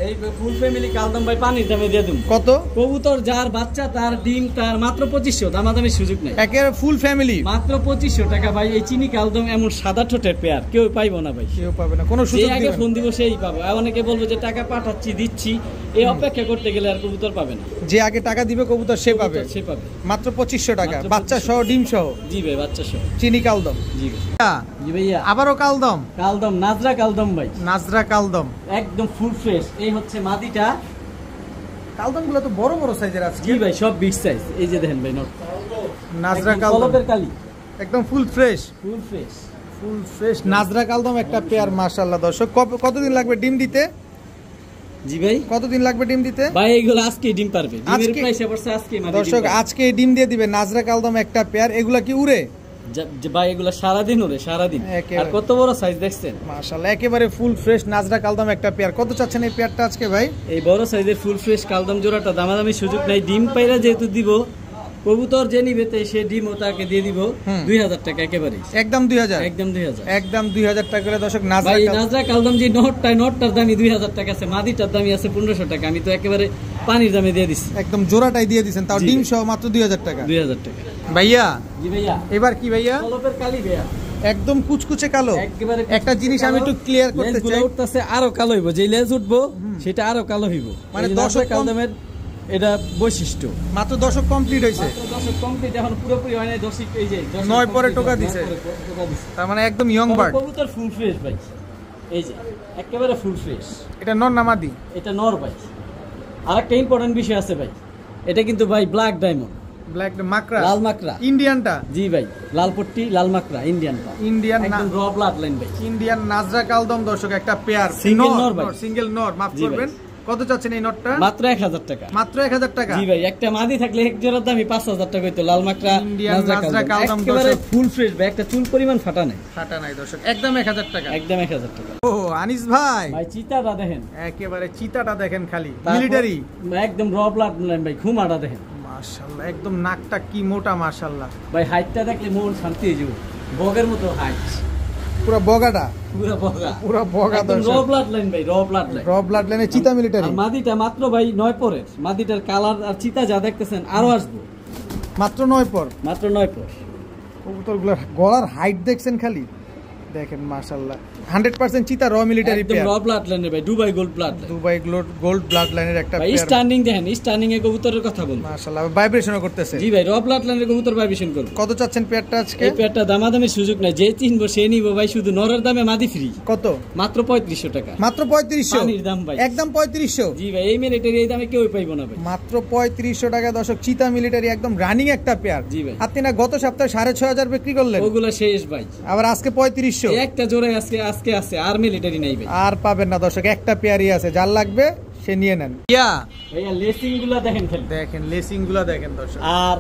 এই ফুল ফ্যামিলি কালদম ভাই পানির দামে দিয়ে দিন। কত? কবুতর যার বাচ্চা তার ডিম তার মাত্র 2500, দামাদামির সুযোগ নাই, একেবারে ফুল ফ্যামিলি মাত্র 2500 টাকা ভাই। এই চিনি কালদম এমন সাদা ঠোঁটের পেয়ার কেউ পাইবো না ভাই, কেউ পাবে না, কোনো যে সুযোগ আগে দিবেন। ফোন দিব সেই পাবে। অনেকে বলবো যে টাকা পাঠাচ্ছি দিচ্ছি, এই অপেক্ষা করতে গেলে আর কবুতর পাবে না। যে আগে টাকা দিবে কবুতর সে পাবে, সে পাবে মাত্র 2500 টাকা, মাত্র বাচ্চা সহ ডিম সহ। জি ভাই, বাচ্চা সহ চিনি কালদম। জি ভাই। জি ভাইয়া, আবারও কালদম, কালদম নাজরা কালদম ভাই, নাজরা কালদম, একদম ফুল ফ্রেশ। এই হচ্ছে মাদিটা। কালদম গুলো তো বড় বড় সাইজের আছে। জি ভাই, সব বিগ সাইজ। এই যে দেখেন ভাই, নট নাজরা কালদম, কলবের কালি, একদম full fresh, full fresh, full fresh নাজরা কালদম একটা পেয়ার মাশাআল্লাহ। দর্শক কতদিন লাগবে ডিম দিতে? জি ভাই, কতদিন লাগবে ডিম দিতে ভাই? এইগুলো আজকে ডিম পারবে, ডিমের প্রাইস পড়ছে আজকে। দর্শক আজকে ডিম দিয়ে দিবে নাজরা কালদম একটা পেয়ার। এগুলা কি উড়ে? ভাই এগুলা সারাদিন ওরে সারাদিন। আর কত বড় সাইজ দেখছেন মাশাআল্লাহ, একেবারে ফুল ফ্রেশ নাজরা কালদম একটা পেয়ার। কত চাচ্ছেন এই পেয়ারটা আজকে ভাই? এই বড় সাইজের ফুল ফ্রেশ কালদম জোড়াটা দামাদামি সুযোগ নাই, ডিম পাইরা যেহেতু দিব, কবুতর যে নিবে সে ডিমও তাকে দিয়ে দিব 2000 টাকা একেবারে, একদম 2000, একদম 2000, একদম 2000 টাকা করে দর্শক। নাজরা কালদম যে নটটার দামই 2000 টাকা আছে, মাদিটার দামই আছে 1500 টাকা। আমি তো একেবারে পানির দামে দিয়ে দিচ্ছি, একদম জোড়াটাই দিয়ে দিচ্ছেন, তাও ডিম সহ মাত্র 2000 টাকা। 2000 টাকা ভাইয়া। জি ভাইয়া। এবার কি ভাইয়া? কলপের কালি ভাইয়া, একদম কুচকুচে কালো। একেবারে একটা জিনিস আমি একটু ক্লিয়ার করতে চাই, উঠতেছে আরো কালো হইব, যে লেজ উঠবো সেটা আরো কালো হইব, মানে নাজরা কালদমের এটা বৈশিষ্ট্য। মাত্র দশক কমপ্লিট হয়েছে, দশক কমপ্লিট, এখন পুরোপুরি হয় নাই, দশক এই যে 9 পরে টোকা দিছে, তার মানে একদম ইয়ং বার্ড। কবুতর ফুল ফ্রেশ ভাই, এই যে একেবারে ফুল ফ্রেশ। এটা নর না মাদি? এটা নর ভাই। আরেকটা ইম্পর্টেন্ট বিষয় আছে ভাই, এটা কিন্তু ভাই ব্ল্যাক ডায়মন্ড, ব্ল্যাক মাকড়া, লাল মাকড়া ইন্ডিয়ানটা। জি ভাই, লাল পট্টি লাল মাকড়া ইন্ডিয়ানটা, ইন্ডিয়ান একদম র ব্লাড লাইন ভাই, ইন্ডিয়ান নাজরা কালদম দর্শক একটা পেয়ার, সিঙ্গেল নর ভাই, সিঙ্গেল নর। মাফ করবেন, কত চাচ্ছেন এই নটটা? মাত্র 1000 টাকা, মাত্র 1000 টাকা। জি ভাই, একটা মাদি থাকলে এক জোড়ার দামই 5000 টাকা হইতো। লাল মাকড়া ইন্ডিয়ান নাজরা কালদম একেবারে ফুল ফ্রেশ ভাই, একটা চুল পরিমাণ ফাটা নাই, ফাটা নাই দর্শক, একদম 1000 টাকা, একদম 1000 টাকা। ও আনিস ভাই, ভাই চিতাটা দেখেন, একেবারে চিতাটা দেখেন, খালি মিলিটারি, একদম র ব্লাড লাইন ভাই। ঘুমাটা দেখেন মাশাআল্লাহ, একদম নাকটা কি মোটা মাশাআল্লাহ ভাই, হাইটটা দেখলে মন শান্তি হয়ে যাবে, বগের মতো হাইট, পুরো বগাটা, পুরো বগা, পুরো বগা দর্শক, র ব্লাড লাইন ভাই, র ব্লাড লাইন, র ব্লাড লাইনে চিতা মিলিটারি। মাদিটা মাত্র ভাই 9 পরের, মাদিটার কালার আর চিতা যা দেখতেছেন আরো আসবে, মাত্র 9 পর, মাত্র 9 পর। কবুতরগুলোর গলার হাইট দেখছেন খালি, দেখেন মাশাআল্লাহ 100% চিতা র মিলিটারি একদম পেয়ার, র ব্লাড লাইনের ভাই, Dubai gold blood line, Dubai gold blood লাইনের একটা ভাই। পেয়ার স্ট্যান্ডিং দেখেন, স্ট্যান্ডিং এ কবুতরের কথা বলুন মাশাআল্লাহ, ভাইব্রেশনও করতেছে। জি ভাই, র ব্লাড লাইনের কবুতর ভাইব্রেশন করবে। কত চাচ্ছেন পেয়ারটা আজকে? এই পেয়ারটা দামাদামির সুযোগ নাই, যে চিনবো সে নিব ভাই, শুধু নরের দামে মাদি ফ্রি। কত? মাত্র 3500 টাকা, মাত্র 3500, পানির দাম ভাই, একদম 3500। জি ভাই, এই মিলিটারি এই দামে কেউ পাইবো না ভাই, মাত্র 3500 টাকা দর্শক, চিতা মিলিটারি একদম রানিং একটা পেয়ার। জি ভাই। আপনি না গত সপ্তাহে 6500 বিক্রি করলেন, ওগুলা শেষ ভাই, আবার আজকে 3500। এই একটা জোড়াই আজকে আছে, আর মিলিটারি নাই ভাই, আর পাবেন না দর্শক, একটা পেয়ারই আছে, যার লাগবে সে নিয়ে নেন। ইয়া ভাইয়া লেসিং গুলা দেখেন খালি, দেখেন লেসিং গুলা দেখেন দর্শক, আর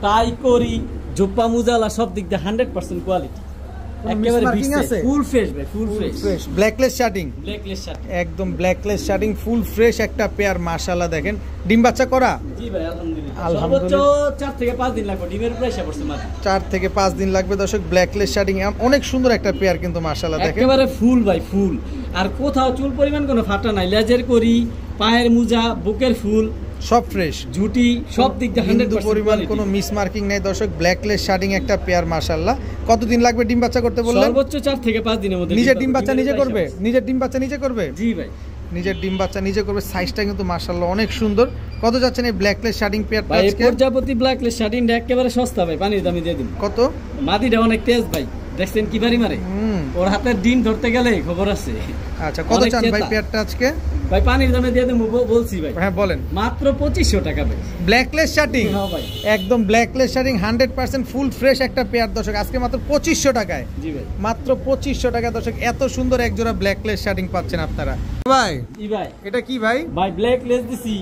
টাই করি জোপ্পা মুজালা সব দিক দিয়ে 100% কোয়ালিটি, একেবারে ফুল ফ্রেশ ভাই, ফুল ফ্রেশ। ব্ল্যাকলেস শার্টিং, ব্ল্যাকলেস শার্ট, একদম ব্ল্যাকলেস শার্টিং ফুল ফ্রেশ একটা পেয়ার মাশাআল্লাহ। দেখেন ডিম বাচ্চা করা? জি ভাই আলহামদুলিল্লাহ, আলহামদুলিল্লাহ। সর্বোচ্চ 4 থেকে 5 দিন লাগবে, ডিমের প্রাইস পড়ছে মাত্র 4 থেকে 5 দিন লাগবে দর্শক। ব্ল্যাকলেস শার্টিং অনেক সুন্দর একটা পেয়ার কিন্তু মাশাআল্লাহ, দেখেন একেবারে ফুল ভাই, ফুল। আর কোথাও চুল পরিমাণ কোনো ফাটা নাই, লেজের করি, পায়ের মুজা, বুকের ফুল সব ফ্রেশ, ঝুটি সব দিক দিয়ে 100% পরিমাণ কোনো মিস মার্কিং নাই দর্শক। ব্ল্যাকলেস শার্টিং একটা পেয়ার মাশাআল্লাহ। কতদিন লাগবে ডিম বাচ্চা করতে বললেন? সর্বোচ্চ 4 থেকে 5 দিনের মধ্যে। নিজের ডিম বাচ্চা নিজে করবে? নিজের ডিম বাচ্চা নিজে করবে? জি ভাই, নিজের ডিম বাচ্চা নিজে করবে। সাইজটা কিন্তু মাশাআল্লাহ অনেক সুন্দর। কত যাচ্ছেন এই ব্ল্যাকলেস শার্টিং পেয়ারটা ভাই? আজকে প্রজাপতি ব্ল্যাকলেস শার্টিংটা একেবারে সস্তা ভাই, পানির দামে দিয়ে দিন। কত? মাদিটা অনেক তেজ ভাই, দেখছেন কি বাড়ি মারে, ওর হাতে ডিম ধরতে গেলে খবর আছে। আচ্ছা কত চান ভাই পেয়ারটা আজকে? ভাই পানির দামে দিয়ে দেবো বলছি ভাই। হ্যাঁ বলেন। মাত্র 2500 টাকা ভাই। ব্ল্যাকলেস শার্টিং? হ্যাঁ ভাই, একদম ব্ল্যাকলেস শার্টিং 100% ফুল ফ্রেশ একটা পেয়ার দর্শক, আজকে মাত্র 2500 টাকায়। জি ভাই, মাত্র 2500 টাকা দর্শক, এত সুন্দর এক জোড়া ব্ল্যাকলেস শার্টিং পাচ্ছেন আপনারা। ভাই জি ভাই, এটা কি ভাই? ভাই ব্ল্যাকলেস দিছি,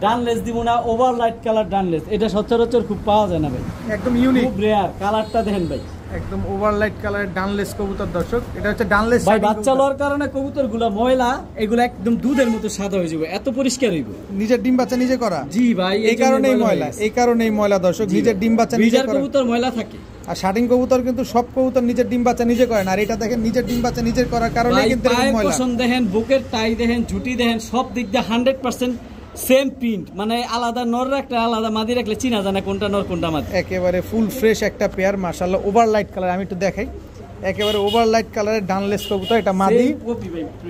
ডানলেস দিব না, ওভার লাইট কালার ডানলেস। এটা সচরাচর খুব পাওয়া যায় না ভাই, একদম ইউনিক, খুব রেয়ার। কালারটা দেখেন ভাই, একদম ওভারলাইট কালারের ডানলেস কবুতর দর্শক। এটা হচ্ছে ডানলেস ভাই। বাচ্চা লওয়ার কারণে কবুতরগুলো ময়লা, এগুলো একদম দুধের মতো সাদা হয়ে যাবে, এত পরিষ্কার হইব। নিজের ডিম বাচ্চা নিজে করা? জি ভাই, এই কারণেই ময়লা, এই কারণেই ময়লা দর্শক, নিজের ডিম বাচ্চা নিজে করা। কবুতর ময়লা থাকে, আর শার্টিং কবুতর কিন্তু সব কবুতর নিজের ডিম বাচ্চা নিজে করে না। আর এটা দেখেন নিজের ডিম বাচ্চা নিজে করার কারণে কিন্তু এরকম ময়লা। পছন্দ দেখেন, বুকের টাই দেখেন, ঝুটি দেখেন, সব দিক দিয়ে 100% সেম প্রিন্ট, মানে আলাদা নর রাখলে আলাদা মাদি রাখলে চিনা যায় না কোনটা নর কোনটা মাদি। একেবারে ফুল ফ্রেশ একটা পেয়ার মাশাআল্লাহ, ওভারলাইট কালার। আমি একটু দেখাই, একেবারে ওভারলাইট কালারের ডানলেস কবুতর, এটা মাদি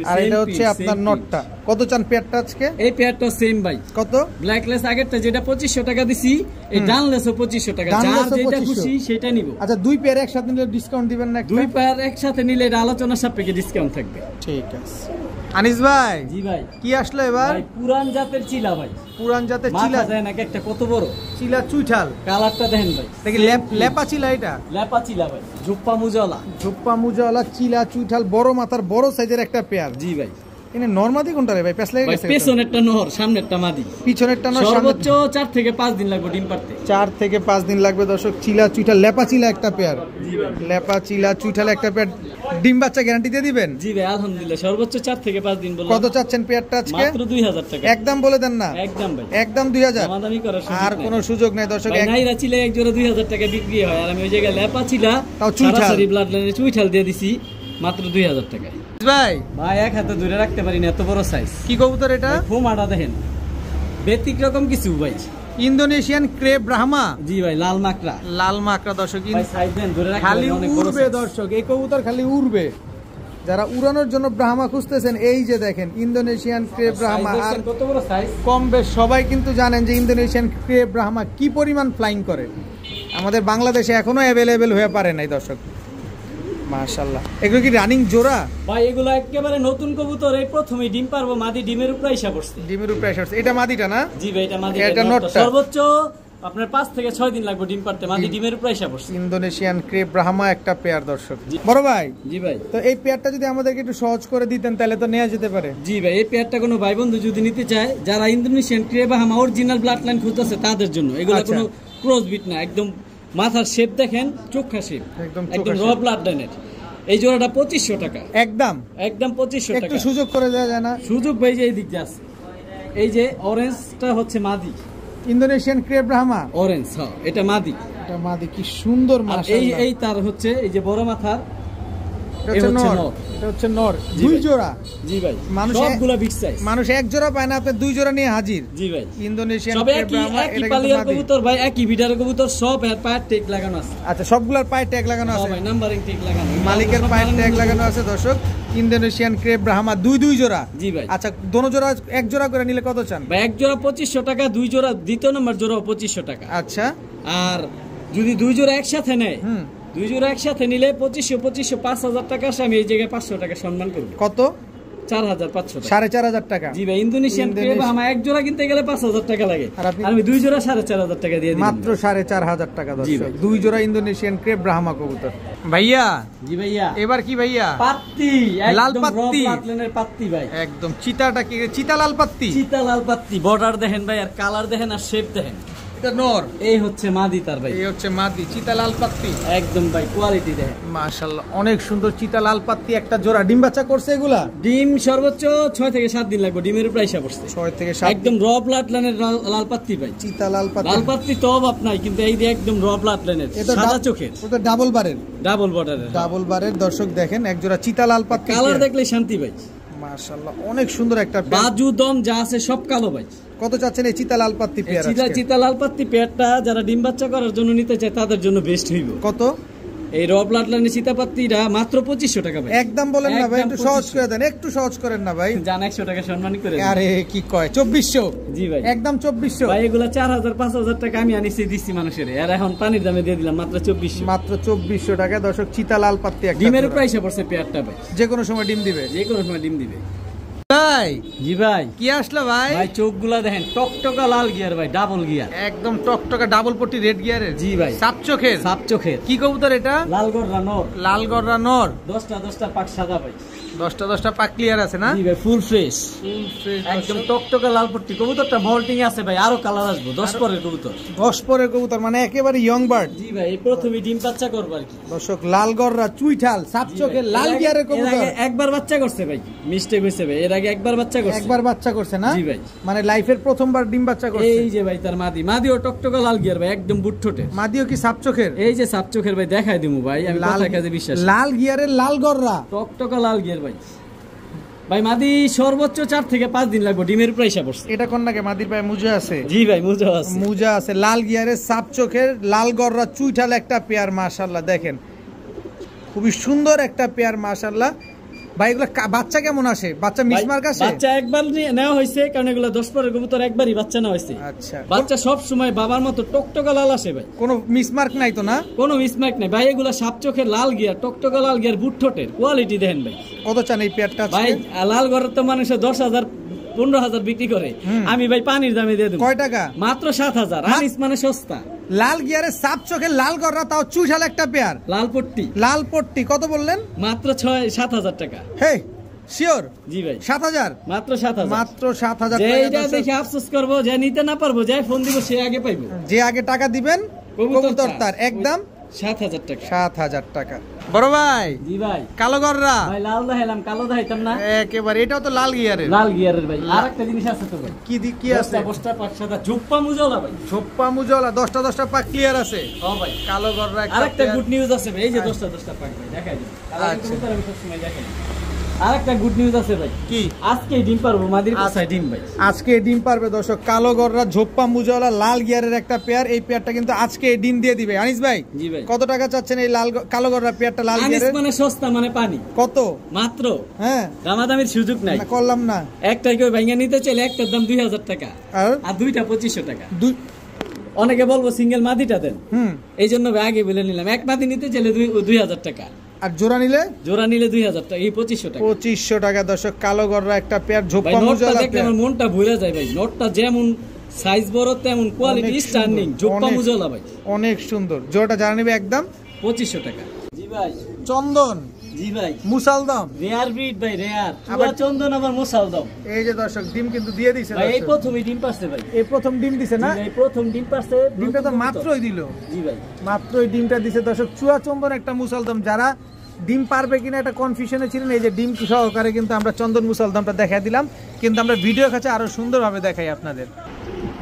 আর এটা হচ্ছে আপনার নটটা। কত চান পেয়ারটা আজকে? এই পেয়ারটা সেম ভাই। কত? ব্ল্যাকলেস আগেরটা যেটা 2500 টাকা দিছি, এই ডানলেসও 2500 টাকা, যার যেটা খুশি সেটা নিব। আচ্ছা দুই পেয়ার একসাথে নিলে ডিসকাউন্ট দিবেন না? দুই পেয়ার একসাথে নিলে এটা আলোচনা সাপেক্ষে ডিসকাউন্ট থাকবে। ঠিক আছে। আনিস ভাই? জি ভাই। কি আসলো এবার? ভাই পুরান জাতের চিলা ভাই। পুরান জাতের চিলা দেন একটা কত বড় চিলা, চুইঠাল। কালারটা দেখেন ভাই, দেখি লেপা চিলা, এটা লেপা চিলা ভাই, ঝুপ্পা মুজাওয়ালা। ঝুপ্পা মুজাওয়ালা চিলা, চুইঠাল, বড় মাথার বড় সাইজের একটা পেয়ার। জি ভাই। এনে নরমাদি কোনটা রে ভাই? পেছ লাগে গেছে। পেছনেরটা নর, সামনেরটা মাদি। পিছনেরটা নর, সর্বোচ্চ 4 থেকে 5 দিন লাগবে ডিম পারতে। 4 থেকে 5 দিন লাগবে দর্শক। চিলা চুইঠাল লেপা চিলা একটা পেয়ার। জি ভাই। লেপা চিলা চুইঠাল একটা পেয়ার। ডিম বাচ্চা গ্যারান্টি দিয়ে দিবেন? জি ভাই আলহামদুলিল্লাহ, সর্বোচ্চ 4 থেকে 5 দিন বললাম। কত চাচ্ছেন পেয়ারটা আজকে? মাত্র 2000 টাকা। একদম বলে দেন না। একদম ভাই, একদম 2000। দামাদামি করার সুযোগ আর নাই। কোনো সুযোগ নাই দর্শক। ভাই নাইরা চিলা এক জোড়া 2000 টাকা বিক্রি হয়, আর আমি ওই জায়গায় লেপা চিলা তাও চুইঠাল। সরাসরি ব্লাড লাইনে চুইঠাল দিয়ে দিছি মাত্র 2000 টাকায়। ভাই ভাই এক হাতে ধরে রাখতে পারি না, এত বড় সাইজ। কি কবুতর এটা? ফুমাটা দেখেন, ব্যতিক্রম কিছু ভাই। Indonesian crepe Brahma. জি ভাই, লাল মাকড়া। লাল মাকড়া দর্শক। ভাই সাইজ দেন, ধরে রাখতে খালি পারি, অনেক বড় উড়বে size। দর্শক, এই কবুতর খালি উড়বে। যারা উড়ানোর জন্য ব্রাহ্মা খুঁজতেছেন, এই যে দেখেন ইন্দোনেশিয়ান ক্রেপ ব্রাহ্মা। Size আর দেখছেন কত বড় সাইজ? কম বেশ সবাই কিন্তু জানেন যে ইন্দোনেশিয়ান ক্রেপ ব্রাহ্মা কি পরিমাণ ফ্লাইং করে। আমাদের বাংলাদেশে এখনো অ্যাভেলেবেল হয়ে পারে নাই দর্শক। মাশাআল্লাহ, এগুলো কি রানিং জোড়া? ভাই এগুলো একেবারে নতুন কবুতর, এই প্রথমে ডিম পারবো, মাদি ডিমের উপরে আইসা পড়ছে। ডিমের উপরে আসছে। এটা মাদিটা না? জি ভাই, এটা মাদি। এটা নটটা। সর্বোচ্চ আপনার 5 থেকে 6 দিন লাগবে ডিম পারতে, মাদি ডিমের উপরে আইসা পড়ছে। ইন্দোনেশিয়ান ক্রেপ ব্রাহ্মা একটা পেয়ার দর্শক। জি। বড় ভাই, জি ভাই। তো এই পেয়ারটা যদি আমাদেরকে একটু সহজ করে দিতেন তাহলে তো নেওয়া যেতে পারে। জি ভাই, এই পেয়ারটা কোনো ভাই বন্ধু যদি নিতে চায়, যারা ইন্দোনেশিয়ান ক্রে বা হামা অরিজিনাল ব্লাড লাইন খুঁজতেছে তাদের জন্য। এগুলো আচ্ছা। কোনো ক্রস বিট না, একদম মাথার শেপ দেখেন, চোখা শেপ, একদম একদম চোখা র ব্লাড লাইনের। এই জোড়াটা 2500 টাকা। একদম একদম 2500 একটু টাকা। সুযোগ করে দেওয়া যায় না? সুযোগ ভাই যে এই দিক দিয়ে আছে, এই যে অরেঞ্জটা হচ্ছে মাদি। ইন্দোনেশিয়ান ক্রেপ ব্রাহ্মা অরেঞ্জ, হ্যাঁ এটা মাদি। এটা মাদি, কি সুন্দর আর এই মাশাআল্লাহ। এই তার হচ্ছে এই যে বড় মাথার, এটা এই হচ্ছে হচ্ছে নর। নর। এটা হচ্ছে নর। জি দুই ভাই। জোড়া। জি ভাই, মানুষ সবগুলা বিগ সাইজ। মানুষ এক জোড়া পায় না, আপনি দুই জোড়া নিয়ে হাজির। জি ভাই, ইন্দোনেশিয়ান সব ক্রেপ একই ব্রাহ্মা, একই এটা কিন্তু পালিয়ার মাদি। কবুতর ভাই, একই ভিডারের কবুতর, সব এর পায়ের টেক লাগানো আছে। আচ্ছা, সবগুলার পায়ে ট্যাগ লাগানো আছে। ভাই নাম্বারিং টেক লাগানো, মালিকের পায়ের ট্যাগ লাগানো আছে দর্শক। ইন্দোনেশিয়ান ক্রেপ ব্রাহ্মা দুই জোড়া। জি ভাই। আচ্ছা, দোনো জোড়া এক জোড়া করে নিলে কত চান? ভাই এক জোড়া 2500 টাকা, দুই জোড়া দ্বিতীয় নম্বর জোড়া 2500 টাকা। আচ্ছা। আর যদি দুই জোড়া একসাথে নেয়, হুম। দুই জোড়া একসাথে নিলে 2500 5000 টাকা আসে, আমি এই জায়গায় 500 টাকা সম্মান করব। কত? 4500 টাকা। 4500 টাকা। জি ভাই, ইন্দোনেশিয়ান ক্রেপ আমার এক জোড়া কিনতে গেলে 5000 টাকা লাগে, আর আপনি- আর আমি দুই জোড়া 4500 টাকা দিয়ে দিই মাত্র 4500 টাকা জি দর্শক। ভাই। দুই জোড়া ইন্দোনেশিয়ান ক্রেপ ব্রাহ্মা কবুতর। ভাইয়া জি ভাইয়া, এবার কি ভাইয়া? পাত্তি, লাল একদম পাত্তি। র প্লাটনের পাত্তি ভাই। একদম চিতাটা কি? চিতা লাল পাত্তি। চিতা লাল পাত্তি, বর্ডার দেখেন ভাই, আর কালার দেখেন, আর শেপ দেখেন। এটা নর, এই হচ্ছে মাদি তার ভাই, এই হচ্ছে মাদি। চিতা লাল পাত্তি একদম ভাই কোয়ালিটি দেখেন। মাশাআল্লাহ, অনেক সুন্দর চিতা লাল পাত্তি একটা জোড়া। ডিম বাচ্চা করছে এগুলা? ডিম সর্বোচ্চ 6 থেকে 7 দিন লাগবে, ডিমের উপরে আইসা পড়ছে। 6 থেকে 7। একদম র ব্লাড লাইনের লাল পাত্তি ভাই। চিতা লাল পাত্তি। লাল পাত্তি তো অভাব নাই, কিন্তু এই যে একদম র ব্লাড লাইনের, এটা সাদা চোখের, ওটা ডাবল বারের। ডাবল বর্ডারের। ডাবল বারের দর্শক দেখেন, এক জোড়া চিতা লাল পাত্তি। কালার দেখলে শান্তি ভাই। মাশাআল্লাহ, অনেক সুন্দর একটা পেয়ার। বাজু দম যা আছে সব কালো ভাই। কত চাচ্ছেন এই চিতা লাল পাত্তি পেয়ার? চিতা লাল পাত্তি পেয়ারটা যারা ডিম বাচ্চা করার জন্য নিতে চায় তাদের জন্য বেস্ট হইব। কত? এই র ব্লাড লাইনের চিতা পাত্তিটা মাত্র 2500 টাকা ভাই। একদম বলেন না ভাই, একদম একটু সহজ 2500 করে দেন, একটু সহজ করেন না ভাই। জান 100 টাকা সম্মান করে দেন। আরে কি কয়, 2400? জি ভাই, একদম 2400। ভাই এগুলা 4000 5000 টাকা আমি আনিছি দিচ্ছি মানুষের, আর এখন পানির দামে দিয়ে দিলাম মাত্র 2400। মাত্র 2400 টাকা দর্শক, চিতা লাল পাত্তি একটা ডিমের জোড়া। উপরে এসে পড়ছে পেয়ারটা ভাই, যে কোনো সময় ডিম দিবে। যে কোনো সময় ডিম দিবে। ভাই জি ভাই, কি আসলো ভাই? ভাই চোখগুলা দেখেন, টকটকা লাল গিয়ার ভাই, ডাবল গিয়ার, একদম টকটকা ডাবল পট্টি রেড গিয়ারের। জি ভাই, সাপ চোখের। সাপ চোখের, কি কবুতর এটা? লাল গররা নর, লাল গররা নর। 10টা পাক সাদা ভাই। 10টা পাক ক্লিয়ার আছে না? জি ভাই, ফুল ফ্রেশ, ফুল ফ্রেশ একদম টকটকা লাল পট্টি। কবুতরটা ভল্টিং আছে ভাই, আরো কালার আসবো, 10 পরের কবুতর। 10 পরের কবুতর, মানে একেবারে ইয়ং বার্ড। জি ভাই, এই প্রথমে ডিম বাচ্চা করবো আর কি। দর্শক লাল গররা চুইঠাল সাপ জি চোখের ভাই, লাল এর আগে- গিয়ারের এর কবুতর। আগে একবার বাচ্চা করছে ভাই, মিস্টেক হয়েছে ভাই, এর আগে একবার বাচ্চা করছে। একবার বাচ্চা করছে না? জি ভাই। মানে লাইফের প্রথমবার ডিম বাচ্চা করছে। এই যে ভাই তার মাদিও টকটকা লাল গিয়ার ভাই, একদম বুটঠোটে। মাদিও কি সাপ চোখের? এই যে সাপ চোখের ভাই, দেখাই দিমু ভাই, আমি লাল কথা কাজে বিশ্বাস। লাল গিয়ারের লাল গররা। টকটকা লাল গিয়ার ভাই। ভাই মাদি সর্বোচ্চ 4 থেকে 5 দিন লাগবে, ডিমের উপরে এসে পড়ছে। এটা কোন নাকি? মাদির পায়ে মুজা আছে। জি ভাই, মুজা আছে। মুজা আছে, লাল গিয়ারের সাপ চোখের লাল গররা চুইঠাল একটা পেয়ার। মাশাআল্লাহ, দেখেন খুবই সুন্দর একটা পেয়ার মাশাআল্লাহ। ভাই এগুলা বাচ্চা কেমন আসে? বাচ্চা মিসমার্ক আসে? বাচ্চা একবার নেওয়া হয়েছে, কারণ এগুলো 10 পরের কবুতর, একবারই বাচ্চা নেওয়া হয়েছে। আচ্ছা, বাচ্চা সব সময় বাবার মতো টকটকা লাল আসে ভাই, কোনো মিসমার্ক নাই তো না? কোনো মিসম্যাক নাই ভাই। এগুলা সাপ চোখের লাল গিয়ার, টকটকা লাল গিয়ার, বুটঠোটের কোয়ালিটি দেখেন ভাই। কত চান এই পেয়ারটা ভাই আজকে? লাল ঘরের তো মানুষ 10,000 15,000 বিক্রি করে, আমি ভাই পানির দামে দিয়ে দেবো। কয় টাকা? মাত্র 7,000। আনিস মানে সস্তা। লাল গিয়ারের সাপ চোখের লাল গররা, তাও চুইঠাল একটা পেয়ার। লাল পট্টি লাল পট্টি কত বললেন? মাত্র 7,000 টাকা। হে শিওর জি ভাই 7,000 মাত্র 7,000 মাত্র 7,000 যে টাকা এটা দর্শক। দেখে আফসোস করবো যে নিতে না পারবো যে ফোন দিব সে আগে পাইবো যে আগে টাকা দিবেন কবুতর তার একদম 7,000 টাকা 7,000 টাকা। বড় ভাই জি ভাই কালো গররা ভাই লাল দেখাইলাম কালো দেখাইতাম না একেবারে এটাও তো লাল গিয়ারের লাল গিয়ারের ভাই আর একটা জিনিস আছে তো ভাই কি আছে বস্তা পাকসাদা জুপ্পা মুজলা ভাই ঝোপ্পা মুজলা 10টা পাক ক্লিয়ার আছে। ও ভাই কালো গররা আর একটা গুড নিউজ আছে ভাই এই যে 10টা পাক ভাই দেখাই দিই আচ্ছা। আমি সব সময় দেখাই আর একটা গুড নিউজ আছে ভাই কি আজকে ডিম পারবো মাদির পাশায় ডিম ভাই আজকে ডিম পারবে দর্শক কালো গররা ঝোপ্পা মুজলা লাল গিয়ারের একটা পেয়ার এই পেয়ারটা কিন্তু আজকে ডিম দিয়ে দিবে। আনিস ভাই জি ভাই কত টাকা চাচ্ছেন এই কালো গররা পেয়ারটা লাল আনিস গিয়ারের? মানে সস্তা মানে পানি কত মাত্র হ্যাঁ দামাদামির সুযোগ নাই না করলাম না একটা কেউ ভাঙা নিতে চাইলে একটার দাম 2,000 টাকা আর আর দুইটা 2,500 টাকা দুই অনেকে বলবো সিঙ্গেল মাদিটা দেন হুম এই জন্য ভাই আগে বলে নিলাম এক মাদি নিতে চাইলে 2,000 টাকা আর জোড়া নিলে জোড়া নিলে 2,000 টাকা এই 2,500 টাকা 2500 টাকা দর্শক কালো গররা একটা পেয়ার ভাই ঝোপ্পা নোটটা মুজলা দেখলে আমার মনটা ভুলে যায় ভাই নোটটা যেমন সাইজ বড় তেমন কোয়ালিটি অনেক স্ট্যান্ডিং সুন্দর, জোপ্পা অনেক- মুজলা ভাই অনেক সুন্দর জোড়াটা জানা নিবে একদম 2,500 টাকা জি ভাই চন্দন জি ভাই মুসালদম রেয়ার ব্রিড ভাই রেয়ার আবার আবার চন্দন আবার মোসালদম এই যে দর্শক ডিম কিন্তু দিয়ে দিছে ভাই এই দর্শক। প্রথমই ডিম পারছে ভাই এই প্রথম ডিম দিছে না জি ভাই, প্রথম ডিম পারছে ডিমটা তো মাত্রই দিল জি ভাই মাত্রই ডিমটা দিছে দর্শক চুয়া চন্দন একটা মুসালদম যারা ডিম পারবে কিনা একটা কনফিউশনে ছিলেন এই যে ডিম সহকারে কিন্তু আমরা চন্দন মুসালদমটা দেখাই দিলাম কিন্তু আমরা ভিডিও কাছে আরো সুন্দরভাবে দেখাই আপনাদের।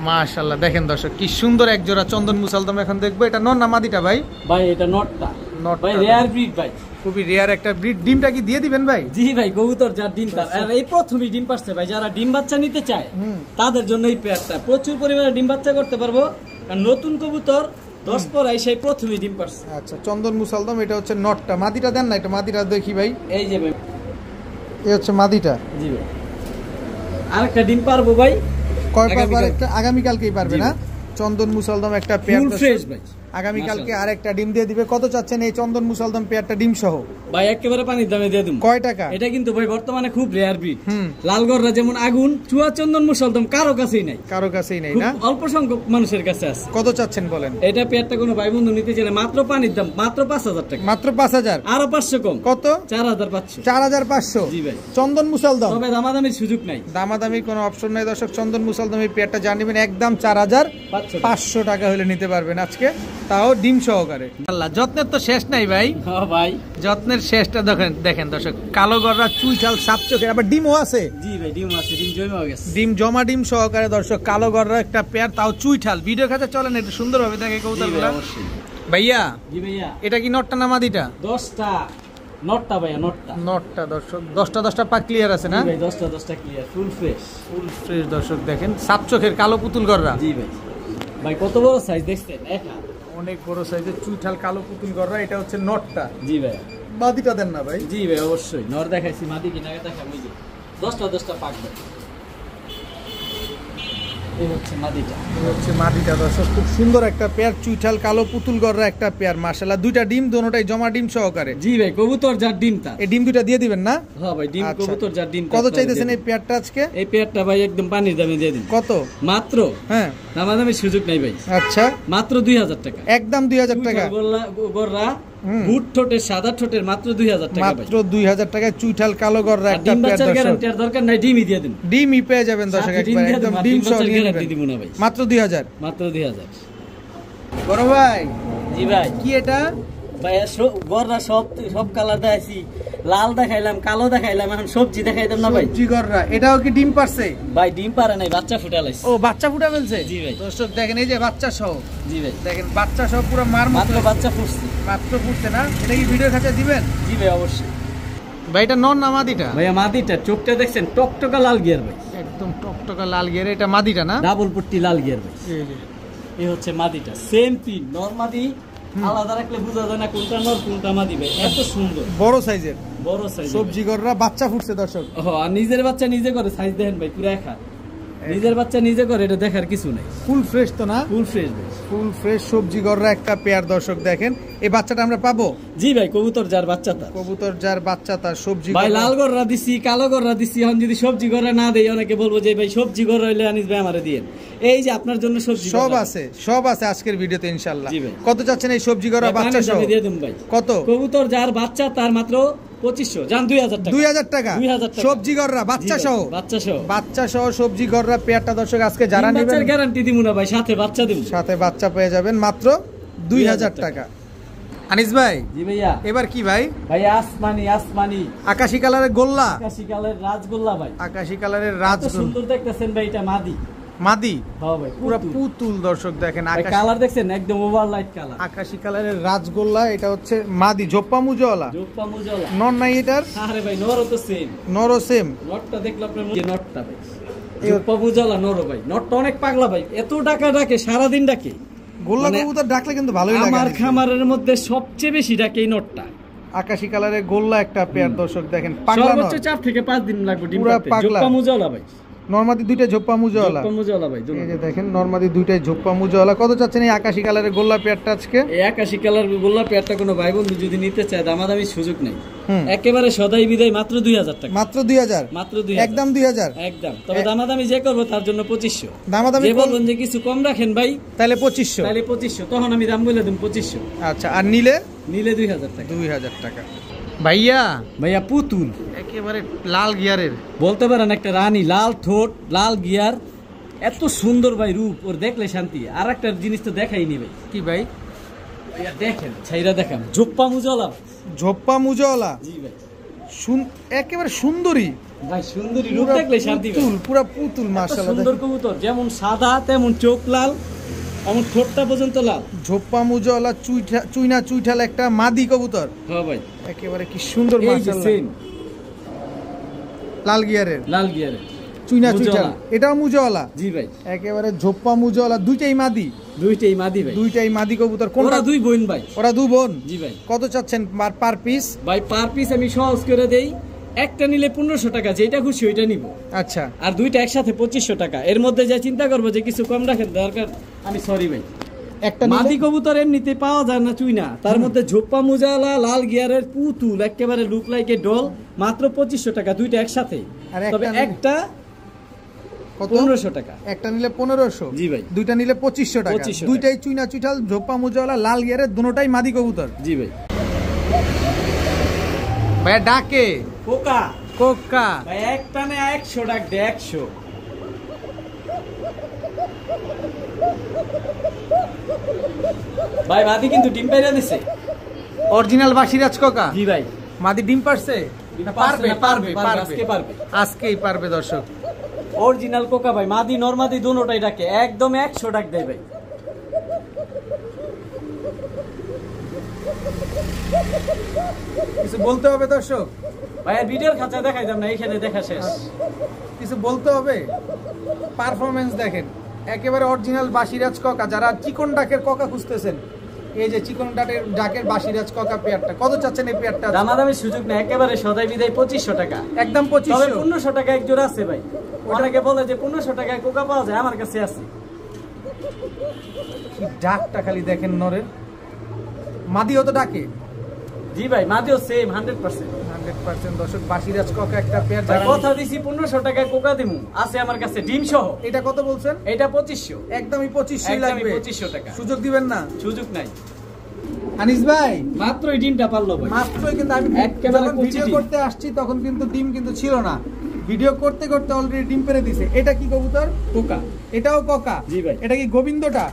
মাশাআল্লাহ দেখেন দর্শক কি সুন্দর এক জোড়া চন্দন মুসালদম এখন দেখবো এটা নর না মাদিটা ভাই? ভাই এটা নটটা নটটা ভাই রেয়ার ব্রিড ভাই খুবই রেয়ার একটা ব্রিড ডিমটা কি দিয়ে দিবেন ভাই? জি ভাই কবুতর যার ডিম পার আর এই প্রথমই ডিম পারছে ভাই যারা ডিম বাচ্চা নিতে চায় তাদের জন্য এই পেয়ারটা প্রচুর পরিমাণে ডিম বাচ্চা করতে পারবো কারণ নতুন কবুতর 10 পরাই সেই প্রথমই ডিম পারছে আচ্ছা চন্দন মুসালদম এটা হচ্ছে নটটা মাদিটা দেন না এটা মাদিটা দেখি ভাই এই যে ভাই এই হচ্ছে মাদিটা জি ভাই আরেকটা ডিম পারবো ভাই কয় পারবে আগামীকাল। একটা আগামীকালকেই পারবে জি না ভাই। চন্দন মুসালদম একটা পেয়ার ফুল ফ্রেশ ভাই আগামীকালকে আরেকটা ডিম দিয়ে দিবে। কত চাচ্ছেন এই চন্দন মুসালদম পেয়ারটা ডিম সহ? ভাই একেবারে পানির দামে দিয়ে দিন কয় টাকা? এটা কিন্তু ভাই বর্তমানে খুব রেয়ার ব্রিড হুম। লালগড়রা যেমন আগুন চুয়া চন্দন মুসলদম কারো কাছেই নাই কারো কাছেই নেই খুব না? অল্প সংখ্যক মানুষের কাছে আছে কত চাচ্ছেন বলেন? এটা পেয়ারটা কোনো ভাই বন্ধু নিতে চাইলে মাত্র পানির দাম মাত্র 5,000 টাকা মাত্র 5,000 আরো 500 কম কত? 4,500 4,500 জি ভাই চন্দন মুসালদম তবে দামাদামির সুযোগ নাই দামাদামি কোনো অপশন নাই দর্শক চন্দন মুসালদম এই পেয়ারটা জানিবেন একদম 4,500 টাকা হলে নিতে পারবেন আজকে তাও ডিম সহকারে। আল্লাহ যত্নের তো শেষ নাই ভাই হ্যাঁ ভাই যত্নের শেষটা দেখেন দেখেন দর্শক কালো গররা চুইঠাল সাপ চোখের আবার ডিমও আছে জি ভাই ডিম আছে ডিম জমা গেছে ডিম জমা ডিম সহকারে দর্শক কালো গররা একটা পেয়ার তাও চুইঠাল ভিডিও খাতে চলেন একটু সুন্দরভাবে দেখে জি ভাই, কবুতরগুলো অবশ্যই ভাইয়া জি ভাইয়া এটা কি নটটা না মাদিটা? 10টা নটটা ভাইয়া নটটা নটটা দর্শক 10টা পাক ক্লিয়ার আছে না? জি ভাই 10টা clear full fresh full fresh দর্শক দেখেন সাপ চোখের কালো পুতুল গররা জি ভাই ভাই কত বড় সাইজ দেখছেন একা অনেক বড় সাইজের চুইঠাল কালো পুতুল গররা এটা হচ্ছে নটটা জি ভাই মাদিটা দেন না ভাই? জি ভাই অবশ্যই নর দেখাইছি মাদি কিনা দেখাম ওই যে 10টা পাক ভাই এই হচ্ছে মাদিটা এই হচ্ছে মাদিটা দর্শক খুব সুন্দর একটা পেয়ার চুইঠাল কালো পুতুল গররা একটা পেয়ার মাশাআল্লাহ দুইটা ডিম দোনোটাই জমা ডিম সহকারে। জি ভাই কবুতর যার ডিম তার এই ডিম দুইটা দিয়ে দিবেন না? হ্যাঁ ভাই ডিম আচ্ছা। কবুতর যার ডিম কত চাইতেছেন এই পেয়ারটা আজকে? এই পেয়ারটা ভাই একদম পানির দামে দিয়ে দিন কত? মাত্র হ্যাঁ দামাদামি সুযোগ নাই ভাই আচ্ছা মাত্র 2,000 টাকা একদম 2,000 টাকা গররা বুট ঠোঁটের সাদা ঠোঁটের মাত্র 2,000 টাকা ভাই মাত্র 2,000 টাকায় চুইঠাল কালো গররা আর একটা ডিম পেয়ার বাচ্চার দর্শক গ্যারান্টি আর দরকার নাই ডিমই দিয়ে দিন ডিমই পেয়ে যাবেন দর্শক সাথে ডিম একবার দিয়ে একদম দিন, ডিম ডিম সহ বাচ্চার নিয়ে গ্যারান্টি নেবেন দিব না ভাই মাত্র 2,000 মাত্র 2,000 বড় ভাই জি ভাই কি এটা? ভাই গররা সব কালার দেখাইছি লাল দেখাইলাম কালো দেখাইলাম এখন সবজি দেখাইতাম না ভাই সবজি গররা এটাও কি ডিম পারছে? ভাই ডিম পারে নাই বাচ্চা ফুটালাইছে ও বাচ্চা ফুটা ফেলছে? জি ভাই। দর্শক দেখেন এই যে বাচ্চা সহ জি ভাই দেখেন বাচ্চা সহ পুরো মার মাত্র মতো বাচ্চা ফুটছে মাত্র ফুটছে না? এটা কি ভিডিও কাছে দিবেন? জি ভাই অবশ্যই ভাই এটা নন না মাদিটা? ভাইয়া মাদিটা চোখটা দেখছেন টকটকা লাল গিয়ার ভাই একদম টকটকা লাল গেরে এটা মাদিটা না? ডাবল পট্টি লাল গিয়ার ভাই এই যে। এই হচ্ছে মাদিটা সেম পিন নরমাদি আলাদা রাখলে বোঝা যায় না কোনটা নর কোনটা মাদি ভাই এত সুন্দর বড় সাইজের বড় সাইজ সবজি গররা বাচ্চা ফুটছে দর্শক আর নিজের বাচ্চা নিজে করে সাইজ দেখেন ভাই পুরো একা নিজের বাচ্চা নিজে করে এটা দেখার কিছু নাই ফুল ফ্রেশ তো না? ফুল ফ্রেশ ভাই ফুল ফ্রেশ সবজি গররা একটা পেয়ার দর্শক দেখেন এই বাচ্চাটা আমরা পাবো? জি ভাই কবুতর যার বাচ্চা তার কবুতর যার বাচ্চা তার সবজি ভাই গররা। লাল গররা দিছি কালো গররা দিছি এখন যদি সবজি গররা না দেই অনেকে বলবো যে ভাই সবজি গররা হইলে আনিস ভাই আমারে দিয়েন এই যে আপনার জন্য সবজি সব আছে আজকের ভিডিওতে ইনশাআল্লাহ। জি ভাই। কত চাচ্ছেন এই সবজি গররা বাচ্চা সহ? দিয়ে দিন ভাই কত? কবুতর যার বাচ্চা তার মাত্র 2500 জান 2000 টাকা 2000 টাকা 2000 টাকা সবজি গররা বাচ্চা সহ বাচ্চা সহ সবজি গররা পেয়ারটা দর্শক আজকে যারা নেবেন বাচ্চার গ্যারান্টি দিমু না ভাই, সাথে বাচ্চা দিমু, সাথে বাচ্চা পেয়ে যাবেন মাত্র 2000 টাকা। আনিস ভাই জি ভাইয়া এবার কি ভাই? ভাই আসমানি আকাশী কালারের গোল্লা, আকাশী কালারের রাজগোল্লা ভাই, আকাশী কালারের রাজগোল্লা, সুন্দর দেখতেছেন ভাই, এটা মাদি হ্যাঁ ভাই পুরো পুতুল দর্শক দেখেন, আকাশী কালার দেখছেন একদম ওভারলাইট কালার, আকাশী কালারের রাজগোল্লা, এটা হচ্ছে মাদি জোপ্পা মুজওয়ালা নর নাই এটার? আরে ভাই নরও তো সেম, নরও সেম, নটটা দেখলে আপনার যে নটটা ভাই জোপ্পা মুজওয়ালা নর ভাই, নটটা অনেক পাগলা ভাই, এত টাকা ডাকে সারা দিন ডাকে, গোল্লা কবুতর ডাকলে কিন্তু ভালোই লাগে। আমার খামারের মধ্যে সবচেয়ে বেশি ডাকে এই নটটা। আকাশী কালারের গোল্লা একটা পেয়ার দর্শক দেখেন, পাগলা নর, সর্বোচ্চ 4 থেকে 5 দিন লাগবে ডিম পাড়তে, জোপ্পা মুজওয়ালা ভাই, নরমাদি দুইটা ঝোপ্পা মুজওয়ালা ভাই, এই যে দেখেন নরমাদি দুইটাই ঝোপ্পা মুজওয়ালা। কত চাচ্ছেন এই আকাশী কালারের গোল্লা পেয়ারটা আজকে? এই আকাশী কালার গোল্লা পেয়ারটা কোনো ভাই বন্ধু যদি নিতে চায় দামাদামি সুযোগ নেই, একেবারে সদাই বিদায় মাত্র 2000 টাকা, মাত্র 2000, মাত্র 2000 একদম 2000 একদম। তবে দামাদামি যে করবো তার জন্য 2500, দামাদামি যে বলবেন যে কিছু কম রাখেন ভাই তাহলে 2500, তখন আমি দাম বলে দিম 2500। আচ্ছা আর নিলে 2000 টাকা, 2000 টাকা। ভাইয়া পুতুল একেবারে লাল গিয়ারের বলতে পারেন, একটা রানী, লাল ঠোঁট, লাল গিয়ার, এত সুন্দর ভাই রূপ, ওর দেখলে শান্তি। আর একটা জিনিস তো দেখাইনি ভাই, কি ভাই? দেখেন ছাইরা দেখান, ঝোপ্পা মুজওয়ালা জি ভাই, একেবারে সুন্দরী ভাই, সুন্দরী রূপ দেখলে শান্তি, পুরো পুতুল মাশাআল্লাহ, সুন্দর কবুতর, যেমন সাদা তেমন চোখ লাল, এমন ঠোঁটটা পর্যন্ত লাল, ঝোপ্পা মুজওয়ালা চুইঠাল একটা মাদি কবুতর। হ্যাঁ ভাই একেবারে কি সুন্দর মাশাআল্লাহ, লাল গিয়ারের চুইঠাল, এটাও মুজওয়ালা জি ভাই, একেবারে ঝোপ্পা মুজওয়ালা, দুইটাই মাদি ভাই, দুইটাই মাদি কবুতর। কোনটা? দুই বোন ভাই, ওরা দুই বোন জি ভাই। কত চাচ্ছেন পার পিস? ভাই পার পিস আমি সহজ করে দেই, একটা নিলে 1500 টাকা, যেটা খুশি ওইটা নিব। আচ্ছা আর দুইটা একসাথে 2500 টাকা, এর মধ্যে যা চিন্তা করবো যে কিছু কম রাখেন দরকার, আমি সরি ভাই। একটা মাদি কবুতর এমনিতে পাওয়া যায় না চুইনা, তার মধ্যে ঝোপ্পা মুজওয়ালা লাল গিয়ারের পুতুল, একেবারে লুক লাইক এ ডল, মাত্র 2500 টাকা, দুইটা একসাথে। তবে একটা 1500 টাকা, একটা নিলে 1500 জি ভাই, দুইটা নিলে 2500 টাকা, দুইটাই চুইঠাল ঝোপ্পা মুজওয়ালা লাল গিয়ারের, দুটোটাই মাদি কবুতর জি ভাই। ভাই ডাকে কোকা ভাই, একটা না 100 ডাক দে, 100 ভাই। মাদি কিন্তু ডিম পাইরা দিছে, অরিজিনাল বাসিরাজ কোকা জি ভাই। মাদি ডিম পারছে? পারবে আজকেই পারবে দর্শক। অরিজিনাল কোকা ভাই, মাদি নরমাদি দুটোটাই ডাকে, একদম 100 ডাক দেয় ভাই। কিছু বলতে হবে দর্শক ভাই, ভিডিওর খাঁচা দেখাইতাম না, এখানে দেখা শেষ। কিছু বলতে হবে, পারফরমেন্স দেখেন, একেবারে অরিজিনাল বাসিরাজ কোকা। যারা চিকন ডাকের কোকা খুঁজতেছেন, এই যে চিকন ডাকের বাসিরাজ কোকা পেয়ারটা, কত চাচ্ছেন এই পেয়ারটা? দামাদামি সুযোগ নেই, একেবারে সদাই বিদায় 2500 টাকা, একদম 2500। 1500 টাকা এক জোড়া আছে ভাই, অনেকে বলে যে 1500 টাকায় কোকা পাওয়া যায়, আমার কাছে আছে। কি ডাকটা খালি দেখেন নরের, মাদিও তো ডাকে জি ভাই, মাদিও সেম 100% দর্শক। বাসিরাজ কোকা একটা পেয়ার, কথা দিছি 1500 টাকায় কোকা দিমু, আছে আমার কাছে ডিম সহ। এটা কত বলছেন? এটা 2500, একদমই 2500 লাগবে, 2500 টাকা। সুযোগ দিবেন না? সুযোগ নাই আনিস ভাই, মাত্রই ডিমটা পারলো ভাই, মাত্রই। কিন্তু আমি যখন ভিডিও করতে আসছি তখন কিন্তু ডিম কিন্তু ছিল না, ভিডিও করতে করতে অলরেডি ডিম পেরে দিছে। এটা কি কবুতর? কোকা। এটাও কোকা জি ভাই। এটা কি গোবিন্দটা?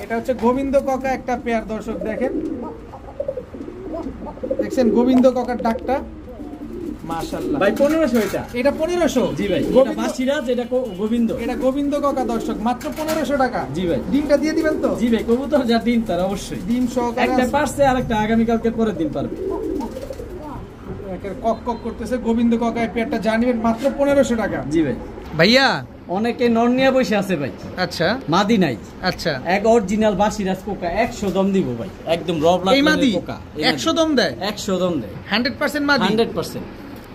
এটা হচ্ছে গোবিন্দ কোকা একটা পেয়ার দর্শক দেখেন, দেখছেন গোবিন্দ কোকার ডাকটা মাশাআল্লাহ ভাই। 1500 এটা 1500 জি ভাই। এটা বাসিরাজ, এটা গোবিন্দ, এটা গোবিন্দ কোকা দর্শক, মাত্র 1500 টাকা জি ভাই। ডিমটা দিয়ে দিবেন তো? জি ভাই, কবুতর যা ডিম তার অবশ্যই ডিম সহকারে, একটা পারছে আর একটা আগামী কালকে পরের দিন পারবে। কক কক করতেছে গোবিন্দ কোকা এই পেয়ারটা, জানিবেন মাত্র 1500 টাকা জি ভাই। ভাইয়া অনেকে নর নিয়ে বসে আছে ভাই, আচ্ছা মাদি নাই, আচ্ছা এক অরিজিনাল বাসিরাজ কোকা 100 দম দিব ভাই, একদম রব লাগবে কোকা, 100 দম দেয়, 100 দম দেয়, 100% মাদি, 100%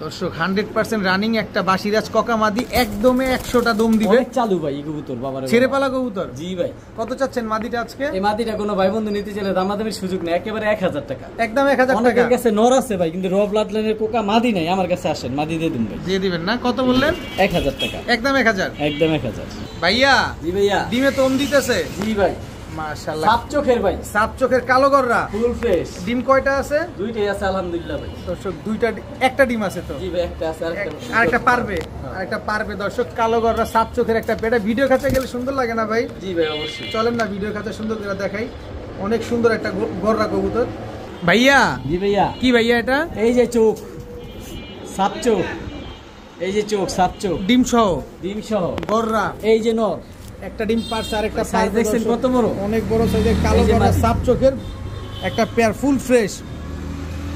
দর্শক। 100% রানিং একটা বাসিরাজ কোকা মাদি, একদমে 100টা দম দিবে। অনেক চালু ভাই এই কবুতর, বাবারে ছেড়ে পালা কবুতর জি ভাই। কত চাচ্ছেন মাদিটা আজকে? এই মাদিটা কোনো ভাই বন্ধু নিতে চাইলে দামাদামির সুযোগ নেই, একেবারে 1000 টাকা, একদম 1000 টাকা। অনেকের কাছে নর আছে ভাই, কিন্তু রব লাটলানের কোকা মাদি নাই, আমার কাছে আসেন, মাদি দিয়ে দিন ভাই। দিয়ে দিবেন না? কত বললেন? 1000 টাকা, একদম 1000, একদম 1000 ভাইয়া। জি ভাইয়া, ডিমে দম দিতেছে জি ভাই, মাশাআল্লাহ সাপ চোখের ভাই, সাপ চোখের কালো গররা ফুল ফ্রেশ। ডিম কয়টা আছে? দুইটাই আছে আলহামদুলিল্লাহ ভাই। দর্শক একটা ডিম আছে তো? জি ভাই, একটা আছে, আরেকটা পারবে, আরেকটা পারবে। দর্শক কালো গররা সাপ চোখের একটা পেটা। ভিডিও খাঁচা গেলে সুন্দর লাগে না ভাই? জি ভাই অবশ্যই। চলেন না ভিডিও খাঁচা সুন্দর করে দেখাই। অনেক সুন্দর একটা গররা কবুতর। ভাইয়া, জি ভাইয়া, কি ভাইয়া এটা? এই যে চোখ, সাপ চোখ, এই যে চোখ সাপ চোখ, ডিম সহ, ডিম সহ গররা। এই যে নর, একটা ডিম পারছে, আরেকটা সাইজ দেখছেন কত বড়? অনেক বড় সাইজের কালো এই যে গররা মাদি। সাপ চোখের একটা পেয়ার, ফুল ফ্রেশ,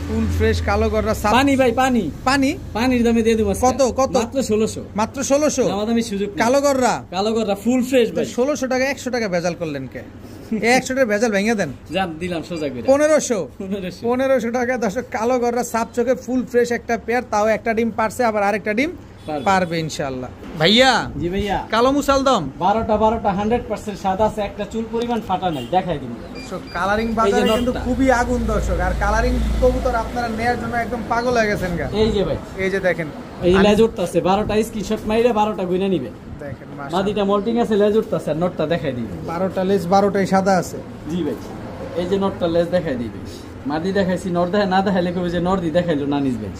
ফুল ফ্রেশ কালো গররা সাপ। পানি ভাই, পানি, পানি, পানির দামে দিয়ে দেবো। কত কত? মাত্র 1600। মাত্র 1600? দামাদামি সুযোগ নেই। কালো গররা, কালো গররা ফুল ফ্রেশ ভাই। 1600 টাকা 100 টাকা ভেজাল করলেন কে? 100 টাকা ভেজাল ভেঙে দেন। জান দিলাম সোজা করে 1500 1500। 1500 টাকা। দর্শক কালো গররা সাপ চোখে ফুল ফ্রেশ একটা পেয়ার, তাও একটা ডিম পারছে, আবার আরেকটা ডিম পারবে ইনশাআল্লাহ। ভাইয়া, জি ভাইয়া, কালো মুসালদম 12টা 100% সাদা আছে, একটা চুল পরিমাণ ফাটা নাই, দেখাই দিন। কালারিং বাজারে কিন্তু খুবই আগুন দর্শক। আর কালারিং কবুতর আপনারা নেয়ার জন্য একদম পাগল হয়ে গেছেন গা। এই যে ভাই, এই যে দেখেন, এই যে লেজ উঠতাছে, 12টা স্ক্রিনশট মাইরে 12টা গুইনা নিবে। দেখেন মাশাআল্লাহ, মাদিটা মোল্টিং আছে, লেজ উঠতাছে, আর নটটা দেখাই দিবে। 12টা লেজ 12টাই সাদা আছে। জি ভাই, এই যে নটটা লেজ দেখাই দিবে। মাদি দেখাইছি, নর দেখা না দেখাইলে কবে যে নর দি দেখাইলো না নিজ ভাই।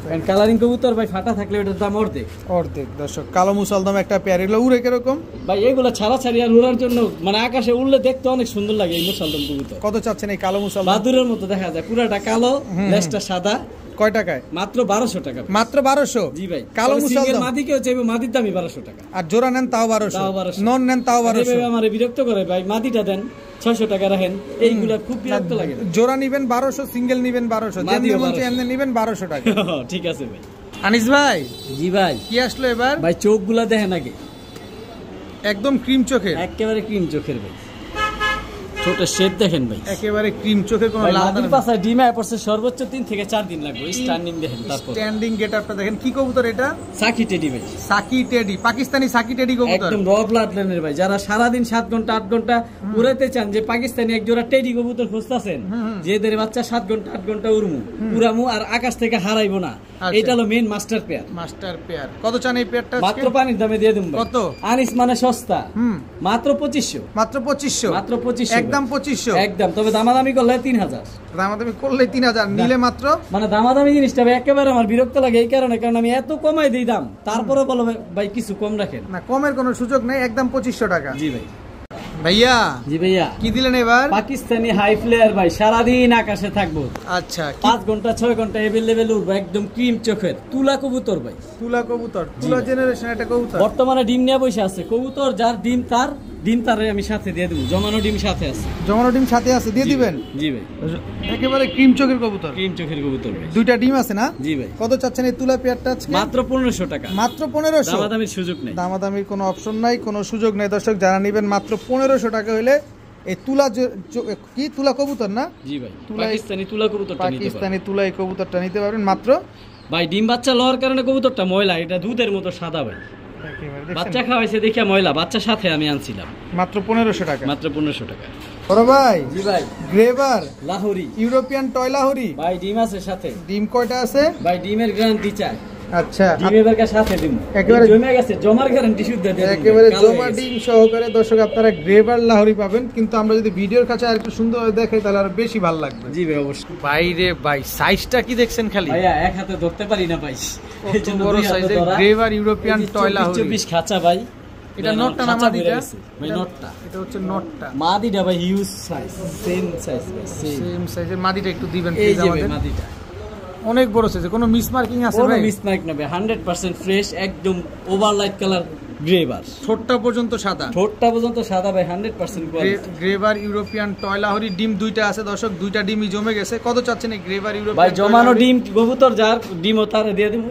কারণ কালারিং কবুতর ভাই ফাটা থাকলে ওটার দাম অর্ধেক। অর্ধেক। দর্শক কালো মুসালদম একটা পেয়ার, এগুলো উড়ে কিরকম ভাই? এগুলো ছাড়া ছাড়ি আর উড়ার জন্য, মানে আকাশে উড়লে দেখতে অনেক সুন্দর লাগে এই মুসালদম কবুতর। কত চাচ্ছেন এই কালো মুসালদম? বাদুরের মতো দেখা যায়, পুরাটা কালো, লেজটা সাদা। কয় টাকায়? মাত্র 1200 টাকা। মাত্র 1200? জি ভাই, কালো মুসালদম। মাদিকেও চাইবে, মাদির দামই 1200 টাকা। আর জোড়া নেন তাও 1200, তাও 1200, নন নেন তাও 1200। আমার বিরক্ত করে ভাই, মাদিটা দেন 600 টাকা রাখেন, এইগুলা খুব বিরক্ত লাগে। জোড়া নিবেন 1200, সিঙ্গেল নিবেন 1200, মাদিও যেমন 1200। এমনি নিবেন 1200 টাকা। ঠিক আছে ভাই। আনিস ভাই, জি ভাই, কি আসলো এবার? ভাই চোখগুলা দেখেন আগে, একদম ক্রিম চোখের, একেবারে ক্রিম চোখের ভাই। ছোট শেড দেখেন ভাই, একেবারে ক্রিম চোখের, কোনো ভাই লাল মাদির পাশায় ডিমায় পড়ছে সর্বোচ্চ 3 থেকে 4 দিন লাগবে স্ট্যান্ডিং দেখেন। তারপর স্ট্যান্ডিং গেটআপটা দেখেন। কি কবুতর এটা? সাকি টেডি ভাই, সাকি টেডি, পাকিস্তানি সাকি টেডি কবুতর। একদম র ব্লাড লাইনের ভাই। যারা সারা দিন 7 ঘন্টা 8 ঘন্টা উড়াইতে চান, যে পাকিস্তানি এক জোড়া টেডি কবুতর খুঁজতাছেন, যে এদের বাচ্চা 7 ঘন্টা 8 ঘন্টা উড়ামু আর আকাশ থেকে হারাইবো না, এটা হলো main master pair. Master pair. কত চান এই পেয়ারটা? মাত্র পানির দামে দিয়ে দেব। কত? আনিস মানে সস্তা, মাত্র 2500। মাত্র 2500? মাত্র 2500, একদম 2500 একদম। তবে দামাদামি করলে 3000। দামাদামি করলে 3000, নিলে মাত্র। মানে দামাদামি জিনিসটা ভাই একেবারে আমার বিরক্ত লাগে এই কারণে, কারণ আমি এত কমাই দিই দাম, তারপরে বলো ভাই কিছু কম রাখেন না। কমের কোনো সুযোগ নেই, একদম 2500 টাকা। জি ভাই। ভাইয়া, জি ভাইয়া, কি দিলেন এবার? পাকিস্তানি হাই ফ্লেয়ার ভাই, সারাদিন আকাশে থাকবো। আচ্ছা, 5 ঘন্টা 6 ঘন্টা এভেলেবেল উঠবো, একদম ক্রিম চোখের তুলা কবুতর ভাই। তুলা কবুতর, তুলা জেনারেশন একটা কবুতর। বর্তমানে ডিম নিয়ে বসে আছে কবুতর, যার ডিম তার ডিম তারে আমি সাথে দিয়ে দেবো, জমানো ডিম সাথে আছে। জমানো ডিম সাথে আছে, দিয়ে দিবেন? জি ভাই, একেবারে ক্রিম চোখের কবুতর, ক্রিম চোখের কবুতর ভাই। 2টা ডিম আছে না? জি ভাই। কত চাচ্ছেন এই তুলা পেয়ারটা আজকে? মাত্র 1500 টাকা। মাত্র 1500? দামাদামির সুযোগ নেই। দামাদামির কোনো অপশন নাই, কোনো সুযোগ নেই দর্শক। যারা নেবেন মাত্র 1500 টাকা হলে এই তুলা কি তুলা কবুতর না? জি ভাই, পাকিস্তানি তুলা কবুতরটা নিতে পারেন। পাকিস্তানি তুলা এই কবুতরটা নিতে পারবেন মাত্র। ভাই ডিম বাচ্চা লওয়ার কারণে কবুতরটা ময়লা, এটা দুধের মতো সাদা ভাই। বাচ্চা খাওয়াইছে দেখিয়া ময়লা, বাচ্চা সাথে আমি আনছিলাম। মাত্র 1500 টাকা। মাত্র 1500 টাকা। বড় ভাই, জি ভাই, গ্রেভার লাহোরি ইউরোপিয়ান টয় লাহোরি ভাই, ডিম আছে সাথে। ডিম কয়টা আছে ভাই ডিমের গ্যারান্টি চাই। আচ্ছা, ডিমের বেরকা সাথে দিন, একেবারে জমে গেছে, জমার গ্যারান্টি শুদ্ধ দিয়ে দিন। একেবারে জমা ডিম সহকারে দর্শক আপনারা গ্রেভার লাহোরি পাবেন। কিন্তু আমরা যদি ভিডিওর কাছে আর একটু সুন্দরভাবে দেখাই তাহলে আরো বেশি ভালো লাগবে। জি ভাই অবশ্যই। বাইরে ভাই, সাইজটা কি দেখছেন খালি? ভাইয়া এক হাতে ধরতে পারি না ভাই, কত বড় সাইজের গ্রেভার ইউরোপিয়ান টয় লাহোরি। 24 খাঁচা ভাই। এটা নটটা না মাদিটা? ভাই নটটা। এটা হচ্ছে নটটা। মাদিটা ভাই হিউজ সাইজ, সেম সাইজ ভাই, সেম সাইজের। মাদিটা একটু দিবেন এই প্লিজ যে ভাই আমাদের। মাদিটা অনেক বড় সাইজে, কোনো মিসমার্কিং আছে কোনো ভাই? মিসমার্ক না ভাই, 100% ফ্রেশ, একদম ওভার লাইট কালার গ্রেভার। ঠোঁটটা পর্যন্ত সাদা, ঠোঁটটা পর্যন্ত সাদা ভাই, 100% কোয়ালিটি। গ্রেভার ইউরোপিয়ান টয় লাহোরি। ডিম 2টা আছে দর্শক, 2টা ডিমই জমে গেছে। কত চাচ্ছেন এই গ্রেভার ভাই ইউরোপিয়ান? জমানো ডিম কবুতর যার ডিমও তারে দিয়ে দেব।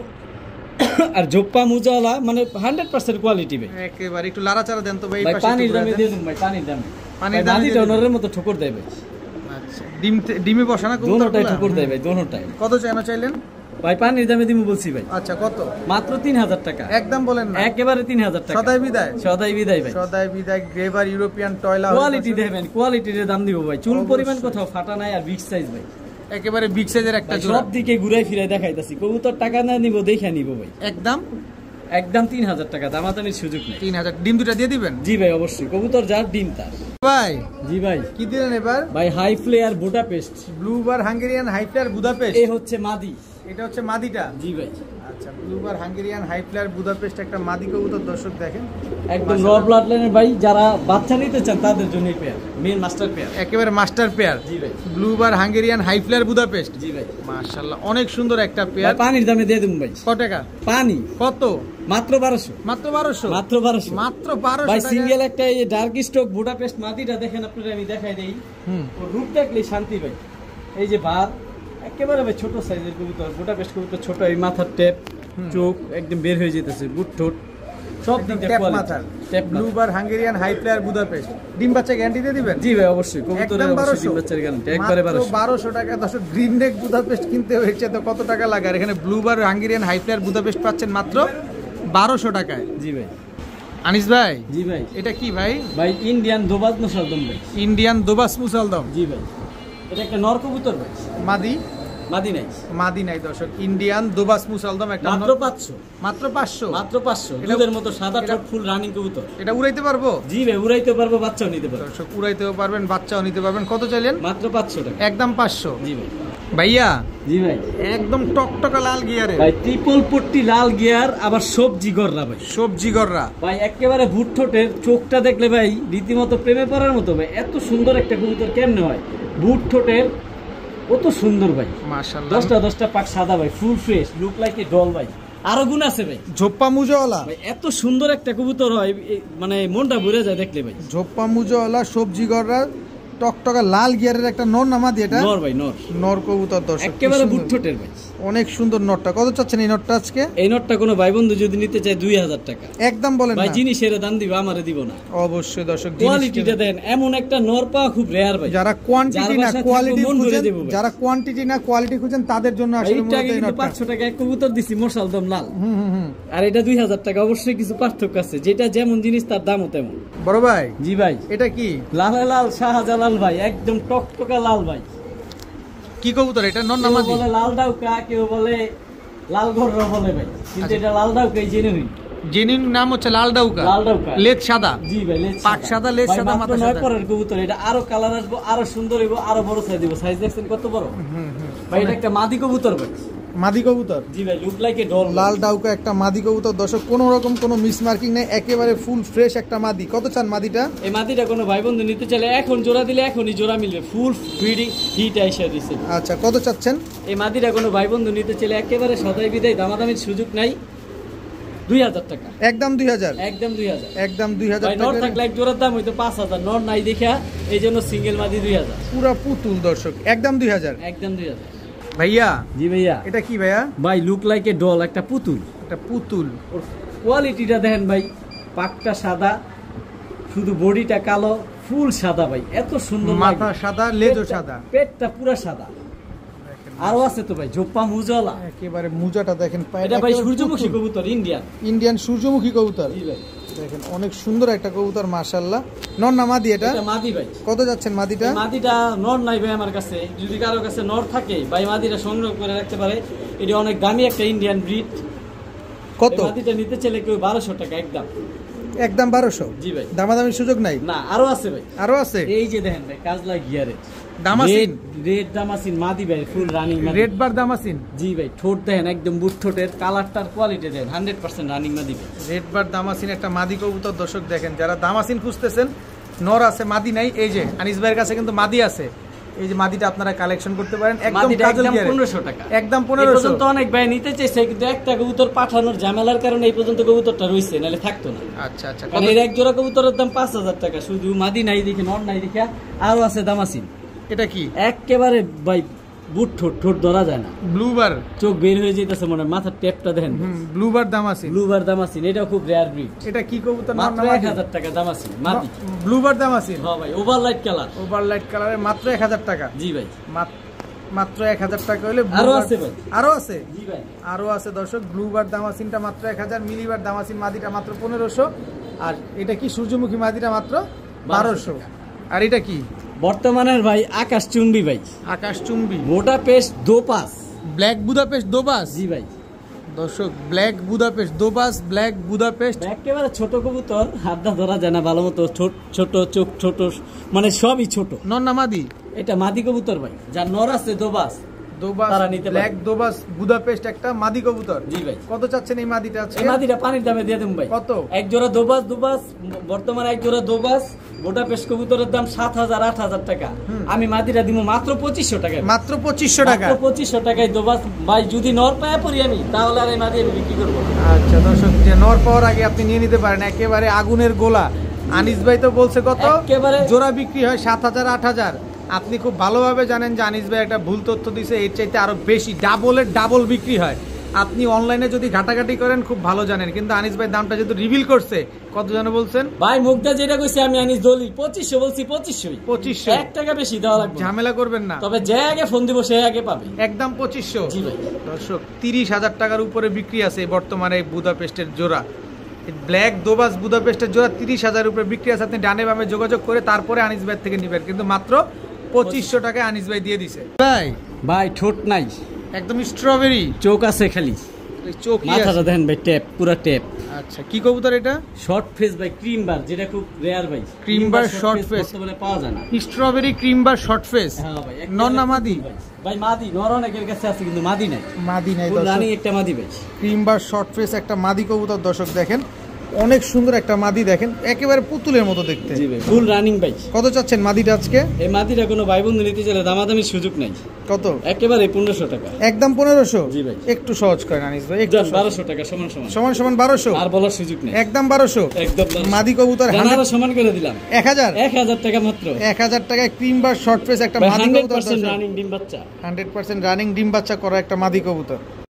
আর জোপ্পা মুজালা মানে 100% কোয়ালিটি ভাই। একেবারে একটু লাড়াচাড়া দেন তো ভাই। ভাই পানির দামে দিয়ে দেব ভাই, পানির দামে। পানির দামে ডোনারের মতো ঠোকর দেয় ভাই। আচ্ছা, ডিমে বসা না কবুতর? দোনোটাই ঠোকর দেয় ভাই, দোনোটাই। কত চাইলেন ভাই পানির দামে দিমু বলছি ভাই। আচ্ছা, কত? মাত্র 3000 টাকা। একদম বলেন না, একেবারে 3000 টাকা। সদাই বিদায়। সদাই বিদায় ভাই। সদাই বিদায় গ্রেভার ইউরোপিয়ান টয় লাহোরি। কোয়ালিটি দেখবেন, কোয়ালিটির দাম দিব ভাই। চুল পরিমাণ কোথাও ফাটা নাই, আর বিগ সাইজ ভাই, একেবারে বিগ সাইজের একটা জোড়া। সব দিকে ঘুরাই ফিরাই দেখাইতাছি। কবুতর টাকা না নিব, দেখে নিব ভাই। একদম একদম 3000 টাকা, দামাদামির সুযোগ নেই। 3000। ডিম দুটা দিয়ে দিবেন? জি ভাই অবশ্যই, কবুতর যার ডিম তার। ভাই জি ভাই। কি দিলেন এবার? ভাই high flyer Budapest, ব্লুবার Hungarian high flyer Budapest. এই হচ্ছে মাদি। এটা হচ্ছে মাদিটা? জি ভাই। আচ্ছা, ব্লুবার হাঙ্গেরিয়ান হাই ফ্লেয়ার বুদাপেস্ট একটা মাদি কবুতর দর্শক দেখেন, একদম র ব্লাড লাইনের ভাই, যারা বাচ্চা নিতে চান তাদের জন্য এই পেয়ার, মেন মাস্টার পেয়ার। একেবারে মাস্টার পেয়ার। জি ভাই। ব্লুবার হাঙ্গেরিয়ান হাই ফ্লেয়ার বুদাপেস্ট। জি ভাই। মাশাআল্লাহ অনেক সুন্দর একটা পেয়ার। পানির দামে দিয়ে দেবো ভাই। কত টাকা পানি? কত? মাত্র 1200। মাত্র 1200? মাত্র 1200। মাত্র 1200 ভাই টাকা। সিঙ্গেল একটা এই ডার্ক স্টক বুদাপেস্ট মাদিটা দেখেন আপনারা, আমি দেখাই দেই। ও রূপ দেখলেই শান্তি ভাই। এই যে ভার একেবারে ভাই ছোট সাইজের কবুতর, বুদাপেস্ট কবুতর ছোট, এই মাথার টেপ, চোখ একদম বের হয়ে যেতেছে, বুট ঠোঁট সব দিক দিয়ে quality. ব্লুবার Hungarian high flyer Budapest. ডিম বাচ্চা গ্যারান্টি দিয়ে দিবেন? জি ভাই অবশ্যই, কবুতরের অবশ্যই ডিম বাচ্চার গ্যারান্টি, একবারে 1200 টাকা। দর্শক গ্রিন নেক বুদাপেস্ট কিনতে হয়েছে তো কত টাকা লাগে, আর এখানে ব্লুবার হাঙ্গেরিয়ান হাই ফ্লেয়ার বুদাপেস্ট পাচ্ছেন মাত্র 1200 টাকায়। জি ভাই। আনিস ভাই। জি ভাই। এটা কি ভাই? ভাই ইন্ডিয়ান দোবাজ মুসালদম ভাই। ইন্ডিয়ান দোবাস মুসালদম। জি ভাই। এটা একটা নর কবুতর ভাই। মাদি? মাদি নাই। মাদি নাই দর্শক, ইন্ডিয়ান দোবাস মুসালদম একটা। মাত্র 500। মাত্র 500? মাত্র 500। দুধের মতো সাদা ঠোঁট, ফুল রানিং কবুতর। এটা উড়াইতে পারবো? জি ভাই উড়াইতে পারবো, বাচ্চাও নিতে পারবো। দর্শক উড়াইতেও পারবেন, বাচ্চাও নিতে পারবেন। কত চাইলেন? মাত্র 500 টাকা। একদম 500? জি ভাই। ভাইয়া। জি ভাই। একদম টকটকা লাল গিয়ারে ভাই, ট্রিপল পট্টি লাল গিয়ার, আবার সবজি গররা ভাই। সবজি গররা ভাই, একেবারে ভুট ঠোঁটের, চোখটা দেখলে ভাই রীতিমতো প্রেমে পড়ার মতো ভাই। এত সুন্দর একটা কবুতর কেমনে হয়? ভুট ঠোঁটের, কত সুন্দর ভাই। মাশাআল্লাহ। 10টা পাক সাদা ভাই, full fresh, look like a doll ভাই। আরো গুণ আছে ভাই। ঝোপ্পা মুজোওয়ালা ভাই, এত সুন্দর একটা কবুতর হয়, মানে মনটা ভরে যায় দেখলে ভাই। ঝোপ্পা মুজোওয়ালা সবজি গররা টকটকা লাল গিয়ারের একটা নর নামাদি। এটা নর ভাই, নর। নর কবুতর দর্শক, একেবারে ভুট ঠোঁটের ভাই। অনেক সুন্দর নরটা। কত চাচ্ছেন এই নরটা আজকে? এই নটটা কোনো ভাই বন্ধু যদি নিতে চায় 2000 টাকা। একদম বলেন ভাই, না। জিনিসের দাম দিব, আমারে দিব না। অবশ্যই দর্শক, কোয়ালিটিটা দেন, এমন একটা নর পাওয়া খুব রেয়ার ভাই। যারা কোয়ান্টিটি না কোয়ালিটি খুঁজেন, যারা কোয়ান্টিটি না কোয়ালিটি খুঁজেন তাদের জন্য আসলে মূলত এই নরটা। 500 টাকা এক কবুতর দিছি মোশালদম লাল। আর এটা 2000 টাকা। অবশ্যই কিছু পার্থক্য আছে, যেটা যেমন জিনিস তার দামও তেমন। বড় ভাই। জি ভাই। এটা কি? লাল লাল শাহজালাল ভাই, একদম টকটকা লাল ভাই। কি কবুতর এটা? নর কেউ নামাদি? বলে লাল ডাউকা, কেউ বলে লাল গররা বলে ভাই, কিন্তু এটা লাল ডাউকাই জেনুইন। জেনুইন নাম হচ্ছে লাল ডাউকা। লাল ডাউকা। লেজ সাদা? জি ভাই, লেজ পাক সাদা, লেজ সাদা, মাথা সাদা। 9 পরের কবুতর। এটা আরো কালার আসবে, আরো সুন্দর হইব, আরো বড় সাইজ দিব। সাইজ দেখছেন কত বড় ভাই? এটা একটা মাদি কবুতর ভাই। মাদি কবুতর? জি ভাই, লুক লাইক এ ডল। লাল ডাউকা একটা মাদি কবুতর দর্শক, কোনো রকম কোনো মিস মার্কিং নেই, একেবারে ফুল ফ্রেশ একটা মাদি। কত চান মাদিটা? এই মাদিটা কোনো ভাই বন্ধু নিতে চাইলে এখন জোড়া দিলে এখনই জোড়া মিলবে, ফুল ব্রিডিং হিট আইসা দিছে। আচ্ছা, কত চাচ্ছেন? এই মাদিটা কোনো ভাই বন্ধু নিতে চাইলে একেবারে সদাই বিদায়, দামাদামির সুযোগ নাই, 2000 টাকা। একদম 2000? একদম 2000। একদম 2000 ভাই, নর টাকা। থাকলে এক জোড়ার দাম হইতো 5000, নর নাই দেখা এই জন্য সিঙ্গেল মাদি 2000। পুরা পুতুল দর্শক, একদম 2000? একদম 2000। ভাইয়া। জি ভাইয়া। এটা কি ভাইয়া? ভাই, লুক লাইক এ ডল, একটা পুতুল। একটা পুতুল। ওর কোয়ালিটিটা দেখেন ভাই, পাকটা সাদা, শুধু বডিটা কালো, ফুল সাদা ভাই, এত সুন্দর। মাথা সাদা, লেজও সাদা, পেটটা পুরা সাদা। আরো আছে তো ভাই, ঝোপ্পা মুজালা। একেবারে মুজাটা দেখেন। এটা ভাই সূর্যমুখী কবুতর, ইন্ডিয়ান। ইন্ডিয়ান সূর্যমুখী কবুতর। জি ভাই। দেখেন অনেক সুন্দর একটা কবুতর মাশাআল্লাহ। নর না মাদি এটা? এটা মাদি ভাই। কত যাচ্ছেন মাদিটা? মাদিটা নর নাই ভাই আমার কাছে, যদি কারো কাছে নর থাকে ভাই মাদিটা সংগ্রহ করে রাখতে পারে। এটা অনেক দামি একটা ইন্ডিয়ান ব্রিড। কত? মাদিটা নিতে চাইলে কেউ 1200 টাকা একদম। একদম 1200? জি ভাই। দামাদামির সুযোগ নাই? না, আরো আছে ভাই। আরো আছে? এই যে দেখেন ভাই, কাজলা গিয়ারে দামাসিন। রেড দামাসিন মাদি ভাই, ফুল রানিং মাদি। রেড বার দামাসিন? জি ভাই। ঠোঁট দেখেন একদম বুট ঠোঁটের, কালারটার কোয়ালিটি দেখেন 100% রানিং মাদি ভাই। রেড বার দামাসিন একটা মাদি কবুতর দর্শক দেখেন, যারা দামাসিন খুঁজতেছেন, নর আছে মাদি নাই, এই যে আনিস ভাইয়ের কাছে কিন্তু মাদি আছে। এই যে মাদিটা আপনারা কালেকশন করতে পারেন, একদম কাজল গিয়ারে। 1500 টাকা। একদম এই 1500। পর্যন্ত অনেক ভাই নিতে চাইছে, কিন্তু একটা কবুতর পাঠানোর ঝামেলার কারণে এই পর্যন্ত কবুতরটা রইছে, নালে থাকতো না। আচ্ছা আচ্ছা। কারণ এর এক জোড়া কবুতরের দাম 5000 টাকা, শুধু মাদি নাই দেখে, নর নাই দেখে। আরো আছে দামাসিন। এটা কি? একেবারে ভাই বুট ঠোঁট, ঠোঁট ধরা যায় না, ব্লুবার। চোখ বের হয়ে যেতেছে মনে হয়, মাথার টেপটা দেখেন। ব্লুবার দামাসিন। ব্লুবার দামাসিন, এটাও খুব রেয়ার ব্রিড। এটা কি কবুতর? মাত্র 1000 টাকা দামাসিন মাদি। ব্লুবার দামাসিন? হ্যাঁ ভাই, ওভারলাইট কালার। ওভারলাইট কালারে মাত্র 1000 টাকা? জি ভাই। মাত্র 1000 টাকা হলে আরো আছে ভাই। আরো আছে? জি ভাই। আরো আছে দর্শক। ব্লুবার দামাসিনটা মাত্র 1000, মিলিবার দামাসিন মাদিটা মাত্র 1500, আর এটা কি সূর্যমুখী মাদিটা মাত্র 1200। আর এটা কি? বর্তমানের ভাই আকাশ চুম্বি ভাই, আকাশ চুম্বি, বুদাপেস্ট দোপাস, ব্ল্যাক বুদাপেস্ট দোবাস। জি ভাই। দর্শক ব্ল্যাক বুদাপেস্ট, দোবাস ব্ল্যাক বুদাপেস্ট। একেবারে ছোট কবুতর, হাতটা ধরা যায় না ভালো মতো, ছোট চোখ ছোট, মানে সবই ছোট। নর না মাদি? এটা মাদি কবুতর ভাই, যার নর আছে দোবাস, দোবাস তারা নিতে পারে। ব্ল্যাক দোবাস বুদাপেস্ট একটা মাদি কবুতর। জি ভাই। কত চাচ্ছেন এই মাদিটা আজকে? এই মাদিটা পানির দামে দিয়ে দেব ভাই। কত? এক জোড়া দোবাস বর্তমানে এক জোড়া দোবাস বুদাপেস্ট কবুতরের দাম 7,000 8,000 টাকা। আমি মাদিটা দিব মাত্র 2500 টাকায়। মাত্র 2500 টাকা? মাত্র 2500 টাকায় দোবাস ভাই। যদি নর পায়া পড়ি আমি, তাহলে আর এই মাদি আমি বিক্রি করব। আচ্ছা দর্শক, যে নর পাওয়ার আগে আপনি নিয়ে নিতে পারেন, একেবারে আগুনের গোলা। আনিস ভাই তো বলছে কত একেবারে জোড়া বিক্রি হয় 7,000 8,000। আপনি খুব ভালোভাবে জানেন যে আনিস ভাই একটা ভুল তথ্য দিছে, এর চাইতে আরো বেশি, ডাবলের ডাবল বিক্রি হয়। আপনি অনলাইনে যদি ঘাটাঘাটি করেন খুব ভালো জানেন, কিন্তু আনিস ভাই দামটা যেহেতু রিভিল করছে, কত যেন বলছেন ভাই? মুখটা যেটা কইছে আমি আনিস দলি 2500 বলছি, 2500। 2500 1 টাকা বেশি দেওয়া লাগবে, ঝামেলা করবেন না। তবে যে আগে ফোন দিব সে আগে পাবে। একদম 2500। জি ভাই। দর্শক 30,000 টাকার উপরে বিক্রি আছে বর্তমানে বুদাপেস্টের জোড়া। ব্ল্যাক দোবাস বুদাপেস্টের জোড়া 30,000 উপরে বিক্রি আছে। আপনি ডানে বামে যোগাযোগ করে তারপরে আনিস ভাই থেকে নেবেন, কিন্তু মাত্র 2500 টাকায় আনিস ভাই দিয়ে দিছে। ভাই ঠোঁট নাই, একদম স্ট্রবেরি চোখ আছে খালি, চোখ। মাথাটা দেখেন ভাই, ট্যাপ পুরো ট্যাপ। আচ্ছা, কি কবুতর এটা? শর্ট ফেস ভাই, ক্রিম বার, যেটা খুব রেয়ার ভাই। ক্রিম বার শর্ট ফেস বলে পাওয়া যায় না। স্ট্রবেরি ক্রিম বার শর্ট ফেস। হ্যাঁ ভাই। নর না মাদি? ভাই মাদি, নর অনেকের কাছে আছে কিন্তু মাদি নাই। মাদি নাই রানী দর্শক। একটা মাদি ভাই, ক্রিম বার শর্ট ফেস একটা মাদি কবুতর। দর্শক দেখেন, অনেক সুন্দর একটা মাদি, দেখেন একেবারে পুতুলের মতো দেখতে। জি ভাই, ফুল রানিং ভাই। কত চাচ্ছেন মাদিটা আজকে? এই মাদিটা কোনো ভাই বন্ধু নিতে চাইলে দামাদামির সুযোগ নাই। কত? একেবারে 1500 টাকা। একদম 1500? জি ভাই। একটু সহজ করেন আনিস ভাই, একটু 1200 টাকা সমান সমান। সমান সমান 1200? আর বলার সুযোগ নেই। একদম 1200? একদম 1200। মাদি কবুতর জানারা সমান করে দিলাম। 1000? 1000 টাকা মাত্র। 1000 টাকায় ক্রিম বার শর্ট ফেস একটা মাদি কবুতর। 100% রানিং ডিম বাচ্চা। 100% রানিং ডিম বাচ্চা করা একটা মাদি কবুতর।